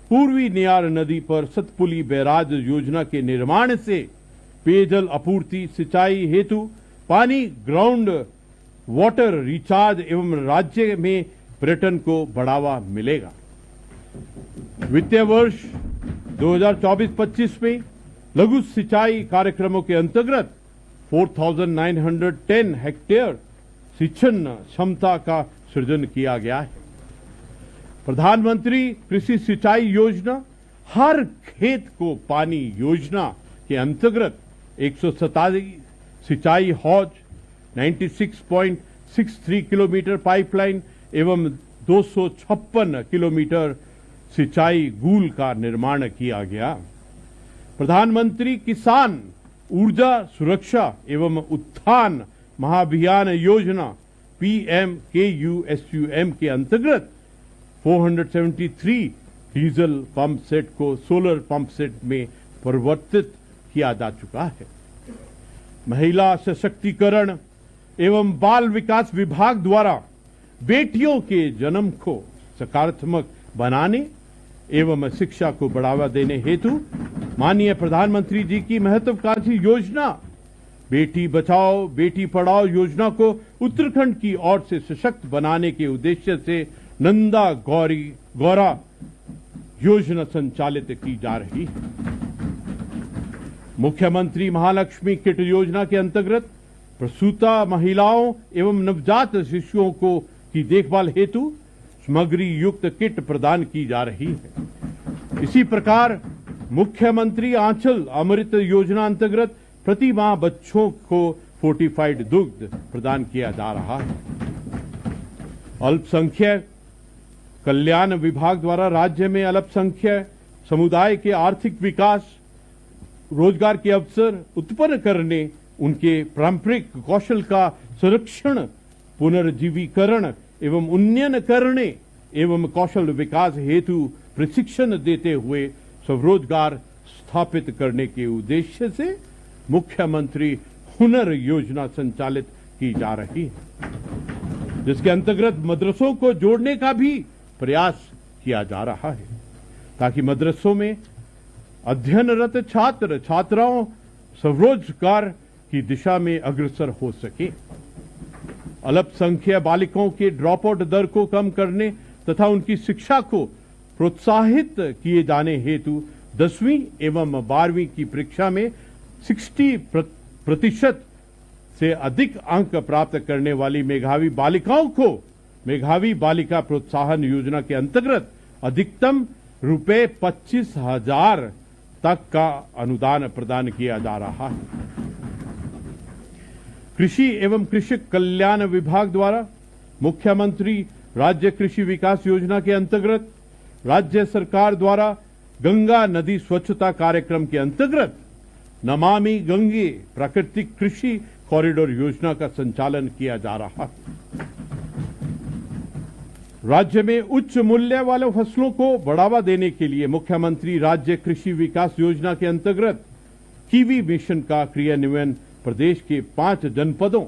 पूर्वी नियार नदी पर सतपुली बैराज योजना के निर्माण से पेयजल आपूर्ति सिंचाई हेतु पानी ग्राउंड वाटर रिचार्ज एवं राज्य में पर्यटन को बढ़ावा मिलेगा। वित्तीय वर्ष 2024-25 में लघु सिंचाई कार्यक्रमों के अंतर्गत 4,910 हेक्टेयर सिंचन क्षमता का सृजन किया गया है। प्रधानमंत्री कृषि सिंचाई योजना, हर खेत को पानी योजना के अंतर्गत 147 सिंचाई हौज, 96.63 किलोमीटर पाइपलाइन एवं 256 किलोमीटर सिंचाई गूल का निर्माण किया गया। प्रधानमंत्री किसान ऊर्जा सुरक्षा एवं उत्थान महाभियान योजना PMKUSUM के अंतर्गत 473 डीजल पंप सेट को सोलर पंप सेट में परिवर्तित किया जा चुका है। महिला सशक्तिकरण एवं बाल विकास विभाग द्वारा बेटियों के जन्म को सकारात्मक बनाने एवं शिक्षा को बढ़ावा देने हेतु माननीय प्रधानमंत्री जी की महत्वाकांक्षी योजना बेटी बचाओ बेटी पढ़ाओ योजना को उत्तराखंड की ओर से सशक्त बनाने के उद्देश्य से नंदा गौरा योजना संचालित की जा रही है। मुख्यमंत्री महालक्ष्मी किट योजना के अंतर्गत प्रसूता महिलाओं एवं नवजात शिशुओं को की देखभाल हेतु सामग्री युक्त किट प्रदान की जा रही है। इसी प्रकार मुख्यमंत्री आंचल अमृत योजना अंतर्गत प्रति माह बच्चों को फोर्टिफाइड दुग्ध प्रदान किया जा रहा है। अल्पसंख्यक कल्याण विभाग द्वारा राज्य में अल्पसंख्यक समुदाय के आर्थिक विकास, रोजगार के अवसर उत्पन्न करने, उनके पारंपरिक कौशल का संरक्षण, पुनर्जीवीकरण एवं उन्नयन करने एवं कौशल विकास हेतु प्रशिक्षण देते हुए स्वरोजगार स्थापित करने के उद्देश्य से मुख्यमंत्री हुनर योजना संचालित की जा रही है, जिसके अंतर्गत मदरसों को जोड़ने का भी प्रयास किया जा रहा है ताकि मदरसों में अध्ययनरत छात्र छात्राओं स्वरोजगार की दिशा में अग्रसर हो सके। अल्पसंख्यक बालिकाओं के ड्रॉप आउट दर को कम करने तथा उनकी शिक्षा को प्रोत्साहित किए जाने हेतु 10वीं एवं 12वीं की परीक्षा में 60% से अधिक अंक प्राप्त करने वाली मेधावी बालिकाओं को मेधावी बालिका प्रोत्साहन योजना के अंतर्गत अधिकतम रुपए 25,000 तक का अनुदान प्रदान किया जा रहा है। कृषि एवं कृषक कल्याण विभाग द्वारा मुख्यमंत्री राज्य कृषि विकास योजना के अंतर्गत राज्य सरकार द्वारा गंगा नदी स्वच्छता कार्यक्रम के अंतर्गत नमामि गंगे प्राकृतिक कृषि कॉरिडोर योजना का संचालन किया जा रहा है। राज्य में उच्च मूल्य वाले फसलों को बढ़ावा देने के लिए मुख्यमंत्री राज्य कृषि विकास योजना के अंतर्गत कीवी मिशन का क्रियान्वयन प्रदेश के 5 जनपदों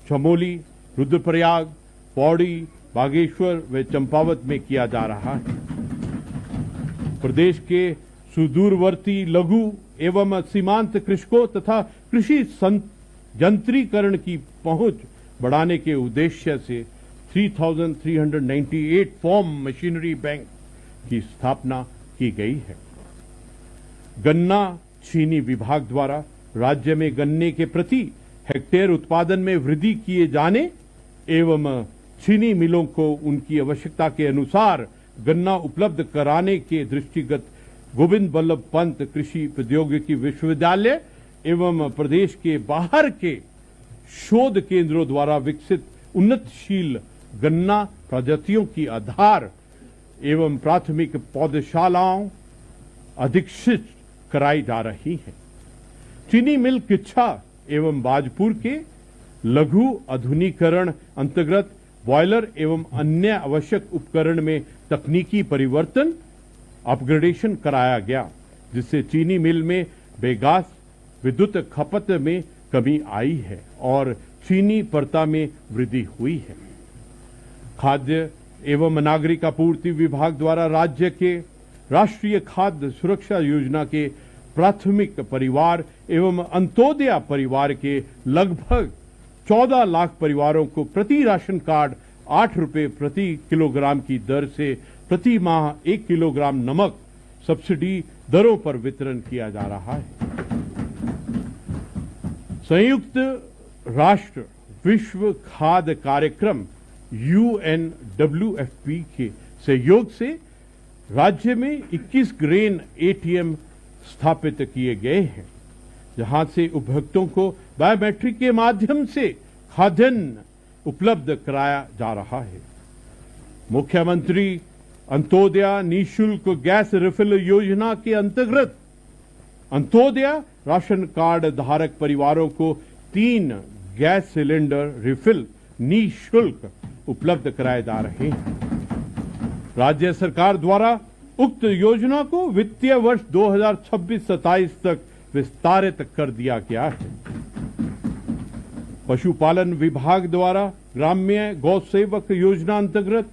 चमोली, रुद्रप्रयाग, पौड़ी, बागेश्वर व चंपावत में किया जा रहा है। प्रदेश के सुदूरवर्ती लघु एवं सीमांत कृषकों तथा कृषि यंत्रीकरण की पहुंच बढ़ाने के उद्देश्य से 3,398 फार्म मशीनरी बैंक की स्थापना की गई है। गन्ना चीनी विभाग द्वारा राज्य में गन्ने के प्रति हेक्टेयर उत्पादन में वृद्धि किए जाने एवं चीनी मिलों को उनकी आवश्यकता के अनुसार गन्ना उपलब्ध कराने के दृष्टिगत गोविंद बल्लभ पंत कृषि प्रौद्योगिकी विश्वविद्यालय एवं प्रदेश के बाहर के शोध केंद्रों द्वारा विकसित उन्नतशील गन्ना प्रजातियों की आधार एवं प्राथमिक पौधशालाओं अधिक्षित कराई जा रही है। चीनी मिल किच्छा एवं बाजपुर के लघु आधुनिकीकरण अंतर्गत बॉयलर एवं अन्य आवश्यक उपकरण में तकनीकी परिवर्तन अपग्रेडेशन कराया गया, जिससे चीनी मिल में बेगास विद्युत खपत में कमी आई है और चीनी पर्ता में वृद्धि हुई है। खाद्य एवं नागरिक आपूर्ति विभाग द्वारा राज्य के राष्ट्रीय खाद्य सुरक्षा योजना के प्राथमिक परिवार एवं अंत्योदय परिवार के लगभग 14 लाख परिवारों को प्रति राशन कार्ड 8 रुपए प्रति किलोग्राम की दर से प्रति माह 1 किलोग्राम नमक सब्सिडी दरों पर वितरण किया जा रहा है। संयुक्त राष्ट्र विश्व खाद्य कार्यक्रम UNWFP के सहयोग से राज्य में 21 ग्रेन ATM स्थापित किए गए हैं, जहां से उपभोक्ताओं को बायोमेट्रिक के माध्यम से खाद्यान्न उपलब्ध कराया जा रहा है। मुख्यमंत्री अंत्योदय निःशुल्क गैस रिफिल योजना के अंतर्गत अंत्योदय राशन कार्ड धारक परिवारों को 3 गैस सिलेंडर रिफिल निःशुल्क उपलब्ध कराए जा रहे हैं। राज्य सरकार द्वारा उक्त योजना को वित्तीय वर्ष 2026-27 तक विस्तारित कर दिया गया है। पशुपालन विभाग द्वारा ग्राम्य गौ सेवक योजना अंतर्गत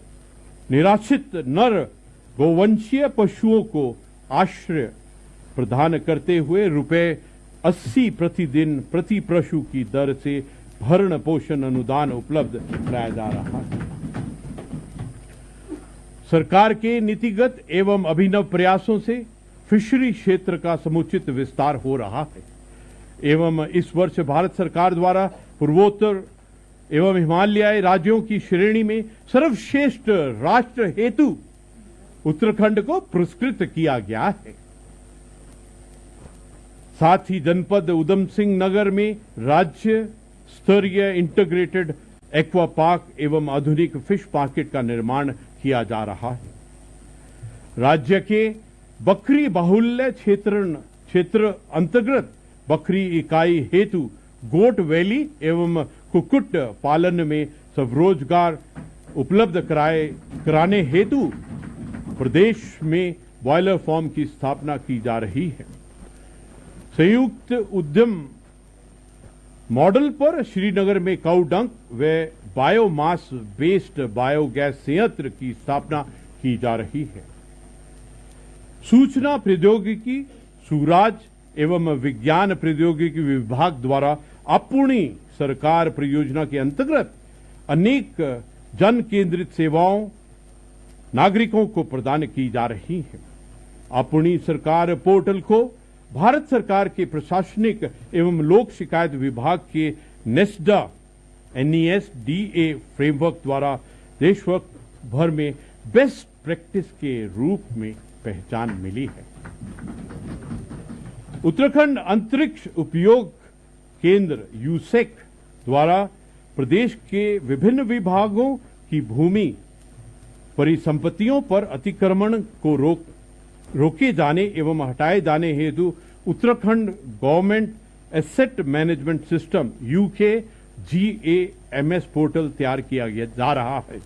निराश्रित नर गौवंशीय पशुओं को आश्रय प्रदान करते हुए ₹80 प्रतिदिन प्रति पशु की दर से भरण पोषण अनुदान उपलब्ध कराया जा रहा है। सरकार के नीतिगत एवं अभिनव प्रयासों से फिशरी क्षेत्र का समुचित विस्तार हो रहा है एवं इस वर्ष भारत सरकार द्वारा पूर्वोत्तर एवं हिमालयी राज्यों की श्रेणी में सर्वश्रेष्ठ राष्ट्र हेतु उत्तराखंड को पुरस्कृत किया गया है। साथ ही जनपद उधम सिंह नगर में राज्य स्तरीय इंटीग्रेटेड एक्वा पार्क एवं आधुनिक फिश मार्केट का निर्माण किया जा रहा है। राज्य के बकरी बाहुल्य क्षेत्र अंतर्गत बकरी इकाई हेतु गोट वैली एवं कुक्कुट पालन में स्वरोजगार उपलब्ध कराने हेतु प्रदेश में बॉयलर फार्म की स्थापना की जा रही है। संयुक्त उद्यम मॉडल पर श्रीनगर में काऊ डंक व बायोमास बेस्ड बायोगैस संयंत्र की स्थापना की जा रही है। सूचना प्रौद्योगिकी सुराज एवं विज्ञान प्रौद्योगिकी विभाग द्वारा अपूर्णी सरकार परियोजना के अंतर्गत अनेक जन केंद्रित सेवाओं नागरिकों को प्रदान की जा रही है। अपूर्णी सरकार पोर्टल को भारत सरकार के प्रशासनिक एवं लोक शिकायत विभाग के नेस्डा NESDA फ्रेमवर्क द्वारा देश भर में बेस्ट प्रैक्टिस के रूप में पहचान मिली है। उत्तराखंड अंतरिक्ष उपयोग केंद्र यूसेक द्वारा प्रदेश के विभिन्न विभागों की भूमि परिसंपत्तियों पर अतिक्रमण को रोके जाने एवं हटाए जाने हेतु Uttarakhand government asset management system UKGAMS portal तैयार किया जा रहा है।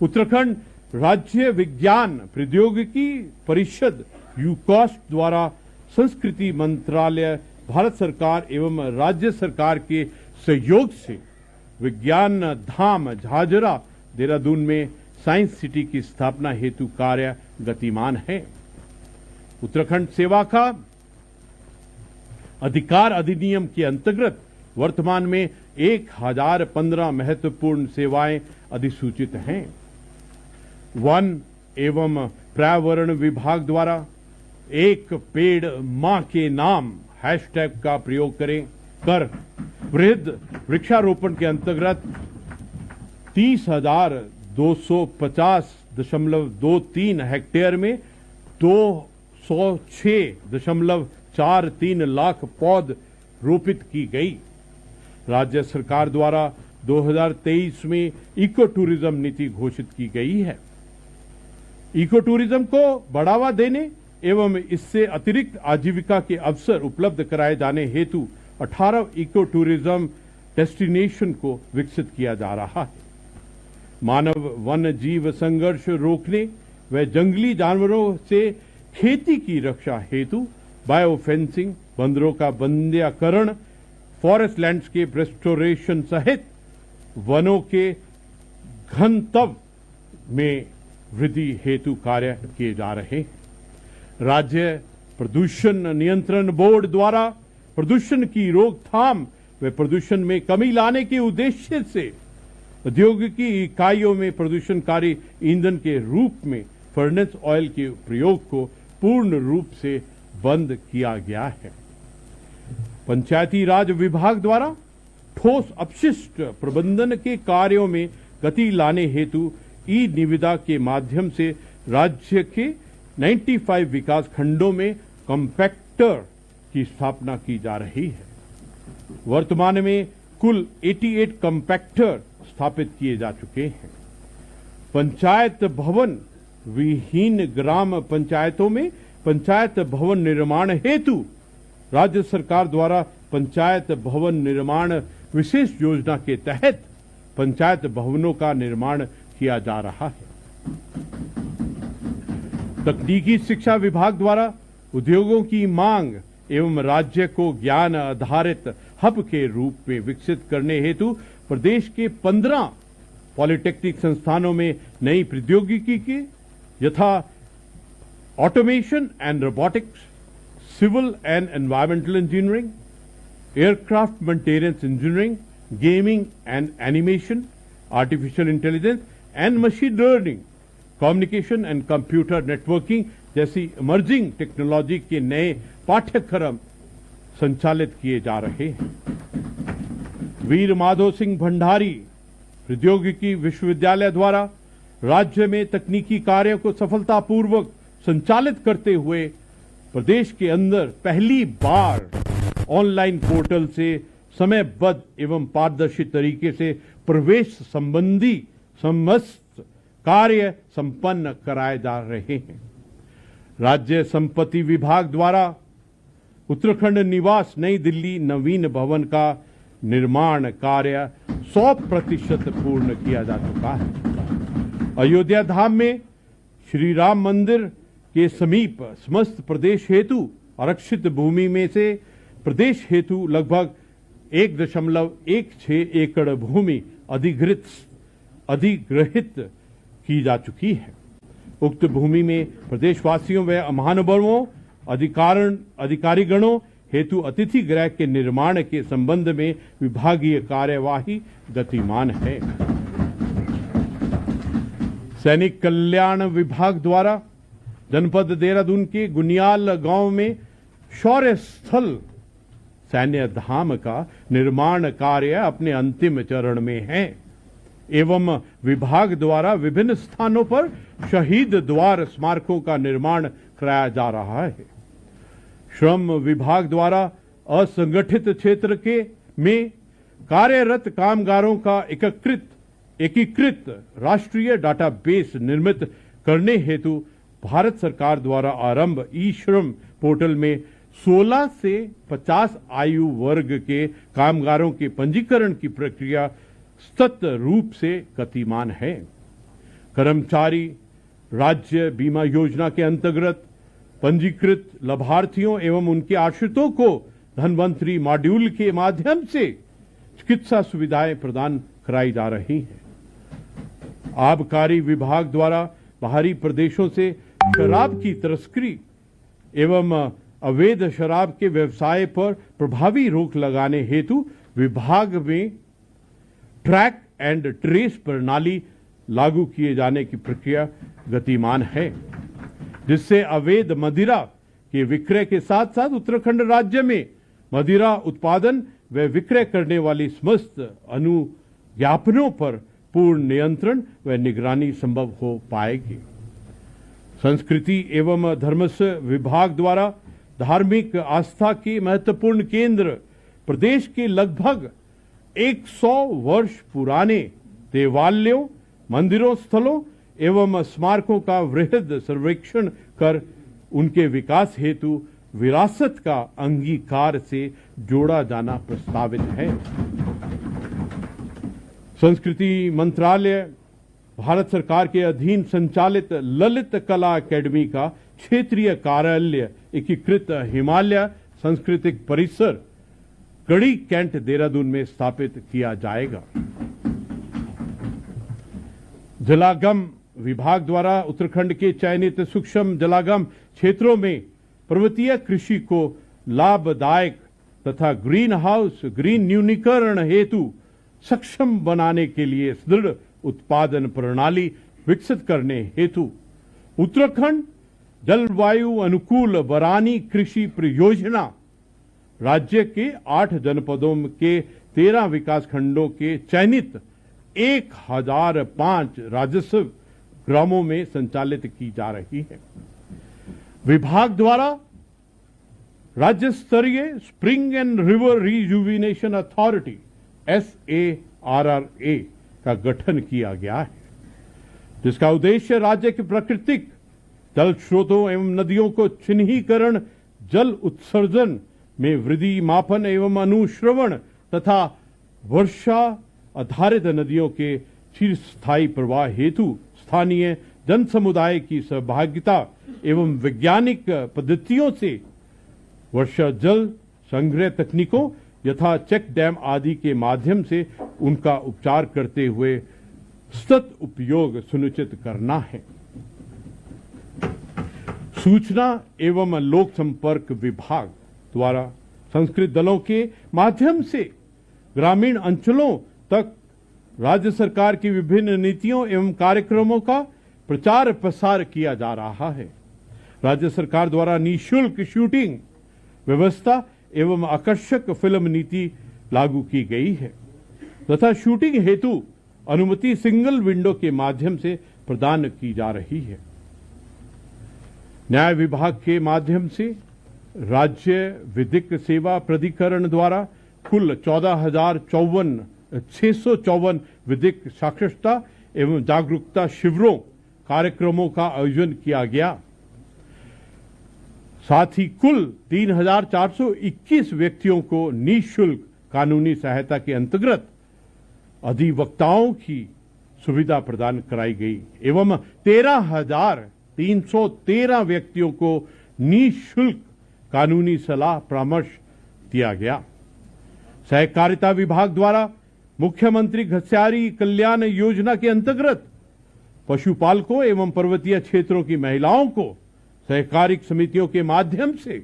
उत्तराखंड राज्य विज्ञान प्रौद्योगिकी परिषद यूकॉस्ट द्वारा संस्कृति मंत्रालय भारत सरकार एवं राज्य सरकार के सहयोग से विज्ञान धाम झाझरा देहरादून में साइंस सिटी की स्थापना हेतु कार्य गतिमान है। उत्तराखंड सेवा का अधिकार अधिनियम के अंतर्गत वर्तमान में 1015 महत्वपूर्ण सेवाएं अधिसूचित हैं। वन एवं पर्यावरण विभाग द्वारा एक पेड़ मां के नाम हैशटैग का प्रयोग कर वृहद वृक्षारोपण के अंतर्गत 30,250.23 हेक्टेयर में 206.43 लाख पौध रोपित की गई। राज्य सरकार द्वारा 2023 में इको टूरिज्म नीति घोषित की गई है। इको टूरिज्म को बढ़ावा देने एवं इससे अतिरिक्त आजीविका के अवसर उपलब्ध कराए जाने हेतु 18 इको टूरिज्म डेस्टिनेशन को विकसित किया जा रहा है। मानव वन जीव संघर्ष रोकने व जंगली जानवरों से खेती की रक्षा हेतु बायो फेंसिंग, बंदरों का बंध्याकरण, फॉरेस्ट लैंडस्केप रेस्टोरेशन सहित वनों के घनत्व में वृद्धि हेतु कार्य किए जा रहे हैं। राज्य प्रदूषण नियंत्रण बोर्ड द्वारा प्रदूषण की रोकथाम व प्रदूषण में कमी लाने के उद्देश्य से औद्योगिक इकाइयों में प्रदूषणकारी ईंधन के रूप में फर्नेस ऑयल के प्रयोग को पूर्ण रूप से बंद किया गया है। पंचायती राज विभाग द्वारा ठोस अपशिष्ट प्रबंधन के कार्यों में गति लाने हेतु ई निविदा के माध्यम से राज्य के 95 विकास खंडों में कॉम्पैक्टर की स्थापना की जा रही है। वर्तमान में कुल 88 कॉम्पैक्टर स्थापित किए जा चुके हैं। पंचायत भवन विहीन ग्राम पंचायतों में पंचायत भवन निर्माण हेतु राज्य सरकार द्वारा पंचायत भवन निर्माण विशेष योजना के तहत पंचायत भवनों का निर्माण किया जा रहा है। तकनीकी शिक्षा विभाग द्वारा उद्योगों की मांग एवं राज्य को ज्ञान आधारित हब के रूप में विकसित करने हेतु प्रदेश के 15 पॉलिटेक्निक संस्थानों में नई प्रौद्योगिकी के यथा automation and robotics, civil and environmental engineering, aircraft maintenance engineering, gaming and animation, artificial intelligence and machine learning, communication and computer networking जैसी इमर्जिंग टेक्नोलॉजी के नए पाठ्यक्रम संचालित किए जा रहे हैं। वीर माधो सिंह भंडारी प्रौद्योगिकी विश्वविद्यालय द्वारा राज्य में तकनीकी कार्यों को सफलतापूर्वक संचालित करते हुए प्रदेश के अंदर पहली बार ऑनलाइन पोर्टल से समयबद्ध एवं पारदर्शी तरीके से प्रवेश संबंधी समस्त कार्य संपन्न कराए जा रहे हैं। राज्य संपत्ति विभाग द्वारा उत्तराखंड निवास नई दिल्ली नवीन भवन का निर्माण कार्य 100% पूर्ण किया जा चुका है। अयोध्या धाम में श्री राम मंदिर के समीप समस्त प्रदेश हेतु आरक्षित भूमि में से प्रदेश हेतु लगभग 1.16 एकड़ भूमि अधिग्रहित की जा चुकी है। उक्त भूमि में प्रदेशवासियों व महानुभावों अधिकारीगणों हेतु अतिथि गृह के निर्माण के संबंध में विभागीय कार्यवाही गतिमान है। सैनिक कल्याण विभाग द्वारा जनपद देहरादून के गुनियाल गांव में शौर्य स्थल सैन्य धाम का निर्माण कार्य अपने अंतिम चरण में है एवं विभाग द्वारा विभिन्न स्थानों पर शहीद द्वार स्मारकों का निर्माण कराया जा रहा है। श्रम विभाग द्वारा असंगठित क्षेत्र में कार्यरत कामगारों का एकीकृत राष्ट्रीय डाटाबेस निर्मित करने हेतु भारत सरकार द्वारा आरंभ ई श्रम पोर्टल में 16 से 50 आयु वर्ग के कामगारों के पंजीकरण की प्रक्रिया सतत रूप से गतिमान है। कर्मचारी राज्य बीमा योजना के अंतर्गत पंजीकृत लाभार्थियों एवं उनके आश्रितों को धनवंतरी मॉड्यूल के माध्यम से चिकित्सा सुविधाएं प्रदान कराई जा रही हैं। आबकारी विभाग द्वारा बाहरी प्रदेशों से शराब की तस्करी एवं अवैध शराब के व्यवसाय पर प्रभावी रोक लगाने हेतु विभाग में ट्रैक एंड ट्रेस प्रणाली लागू किए जाने की प्रक्रिया गतिमान है, जिससे अवैध मदिरा के विक्रय के साथ साथ उत्तराखंड राज्य में मदिरा उत्पादन व विक्रय करने वाली समस्त अनुज्ञापनों पर पूर्ण नियंत्रण व निगरानी संभव हो पाएगी। संस्कृति एवं धर्मस्व विभाग द्वारा धार्मिक आस्था के महत्वपूर्ण केंद्र प्रदेश के लगभग 100 वर्ष पुराने देवालयों, मंदिरों, स्थलों एवं स्मारकों का वृहद सर्वेक्षण कर उनके विकास हेतु विरासत का अंगीकार से जोड़ा जाना प्रस्तावित है। संस्कृति मंत्रालय भारत सरकार के अधीन संचालित ललित कला अकेडमी का क्षेत्रीय कार्यालय एकीकृत हिमालय सांस्कृतिक परिसर गढ़ी कैंट देहरादून में स्थापित किया जाएगा। जलागम विभाग द्वारा उत्तराखंड के चयनित सूक्ष्म जलागम क्षेत्रों में पर्वतीय कृषि को लाभदायक तथा ग्रीन हाउस ग्रीन न्यूनीकरण हेतु सक्षम बनाने के लिए सुदृढ़ उत्पादन प्रणाली विकसित करने हेतु उत्तराखंड जलवायु अनुकूल बरानी कृषि परियोजना राज्य के 8 जनपदों के 13 विकासखंडों के चयनित 1005 राजस्व ग्रामों में संचालित की जा रही है। विभाग द्वारा राज्य स्तरीय spring and river rejuvenation authority SARRA का गठन किया गया है, जिसका उद्देश्य राज्य के प्राकृतिक जल स्रोतों एवं नदियों को चिन्हीकरण, जल उत्सर्जन में वृद्धि, मापन एवं अनुश्रवण तथा वर्षा आधारित नदियों के चिरस्थायी प्रवाह हेतु स्थानीय जन समुदाय की सहभागिता एवं वैज्ञानिक पद्धतियों से वर्षा जल संग्रह तकनीकों यथा चेक डैम आदि के माध्यम से उनका उपचार करते हुए सतत उपयोग सुनिश्चित करना है। सूचना एवं लोक संपर्क विभाग द्वारा संस्कृत दलों के माध्यम से ग्रामीण अंचलों तक राज्य सरकार की विभिन्न नीतियों एवं कार्यक्रमों का प्रचार प्रसार किया जा रहा है। राज्य सरकार द्वारा निःशुल्क शूटिंग व्यवस्था एवं आकर्षक फिल्म नीति लागू की गई है तथा शूटिंग हेतु अनुमति सिंगल विंडो के माध्यम से प्रदान की जा रही है। न्याय विभाग के माध्यम से राज्य विधिक सेवा प्राधिकरण द्वारा कुल 14,654 विधिक साक्षरता एवं जागरूकता शिविरों कार्यक्रमों का आयोजन किया गया। साथ ही कुल 3,421 व्यक्तियों को निःशुल्क कानूनी सहायता के अंतर्गत अधिवक्ताओं की सुविधा प्रदान कराई गई एवं 13,313 व्यक्तियों को निःशुल्क कानूनी सलाह परामर्श दिया गया। सहकारिता विभाग द्वारा मुख्यमंत्री घस्यारी कल्याण योजना के अंतर्गत पशुपालकों एवं पर्वतीय क्षेत्रों की महिलाओं को सहकारिक समितियों के माध्यम से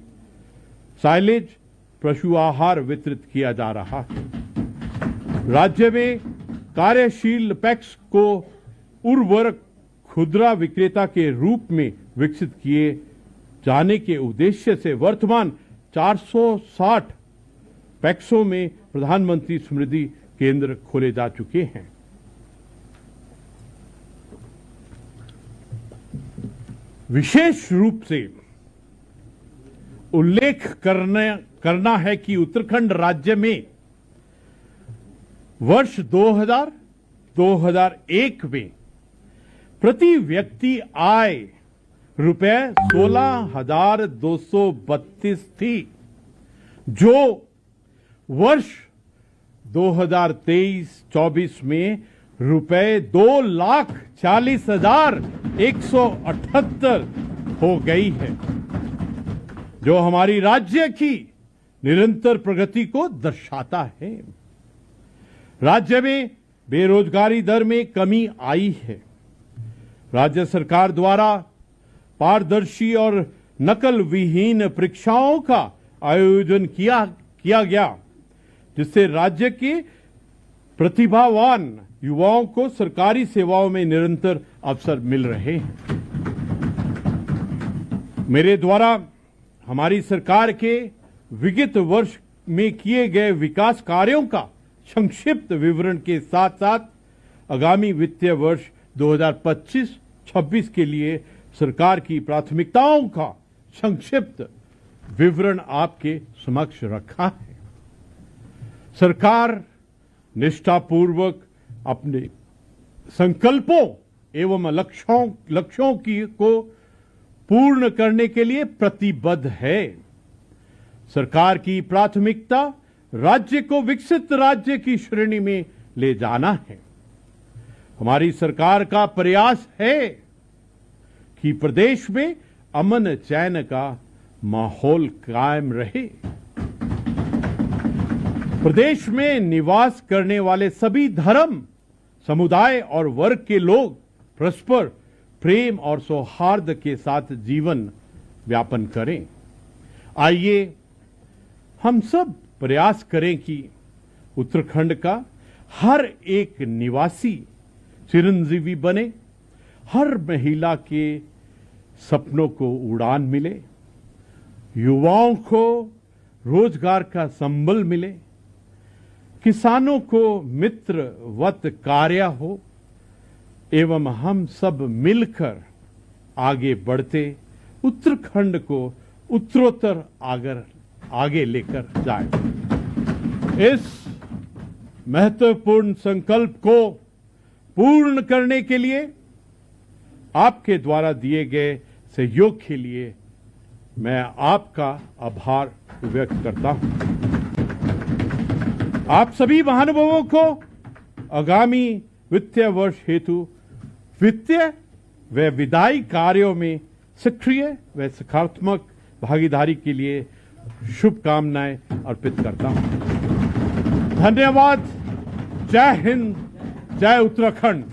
साइलेज पशु आहार वितरित किया जा रहा है। राज्य में कार्यशील पैक्स को उर्वरक खुदरा विक्रेता के रूप में विकसित किए जाने के उद्देश्य से वर्तमान 460 पैक्सों में प्रधानमंत्री समृद्धि केंद्र खोले जा चुके हैं। विशेष रूप से उल्लेख करना है कि उत्तराखंड राज्य में वर्ष 2001 में प्रति व्यक्ति आय रुपए 16,232 थी, जो वर्ष 2023-24 में रुपए 2,40,178 हो गई है, जो हमारी राज्य की निरंतर प्रगति को दर्शाता है। राज्य में बेरोजगारी दर में कमी आई है। राज्य सरकार द्वारा पारदर्शी और नकल विहीन परीक्षाओं का आयोजन किया गया, जिससे राज्य के प्रतिभावान युवाओं को सरकारी सेवाओं में निरंतर अवसर मिल रहे हैं। मेरे द्वारा हमारी सरकार के विगत वर्ष में किए गए विकास कार्यों का संक्षिप्त विवरण के साथ साथ आगामी वित्तीय वर्ष 2025-26 के लिए सरकार की प्राथमिकताओं का संक्षिप्त विवरण आपके समक्ष रखा है। सरकार निष्ठापूर्वक अपने संकल्पों एवं लक्ष्यों को पूर्ण करने के लिए प्रतिबद्ध है। सरकार की प्राथमिकता राज्य को विकसित राज्य की श्रेणी में ले जाना है। हमारी सरकार का प्रयास है कि प्रदेश में अमन चैन का माहौल कायम रहे। प्रदेश में निवास करने वाले सभी धर्म, समुदाय और वर्ग के लोग परस्पर प्रेम और सौहार्द के साथ जीवन व्यापन करें। आइए हम सब प्रयास करें कि उत्तराखंड का हर एक निवासी चिरंजीवी बने, हर महिला के सपनों को उड़ान मिले, युवाओं को रोजगार का संबल मिले, किसानों को मित्रवत कार्य हो एवं हम सब मिलकर आगे बढ़ते उत्तराखंड को उत्तरोत्तर आगे लेकर जाए। इस महत्वपूर्ण संकल्प को पूर्ण करने के लिए आपके द्वारा दिए गए सहयोग के लिए मैं आपका आभार व्यक्त करता हूं। आप सभी महानुभावों को आगामी वित्तीय वर्ष हेतु वित्तीय व विधायी कार्यों में सक्रिय व सकारात्मक भागीदारी के लिए शुभकामनाएं अर्पित करता हूं। धन्यवाद। जय हिंद, जय उत्तराखंड।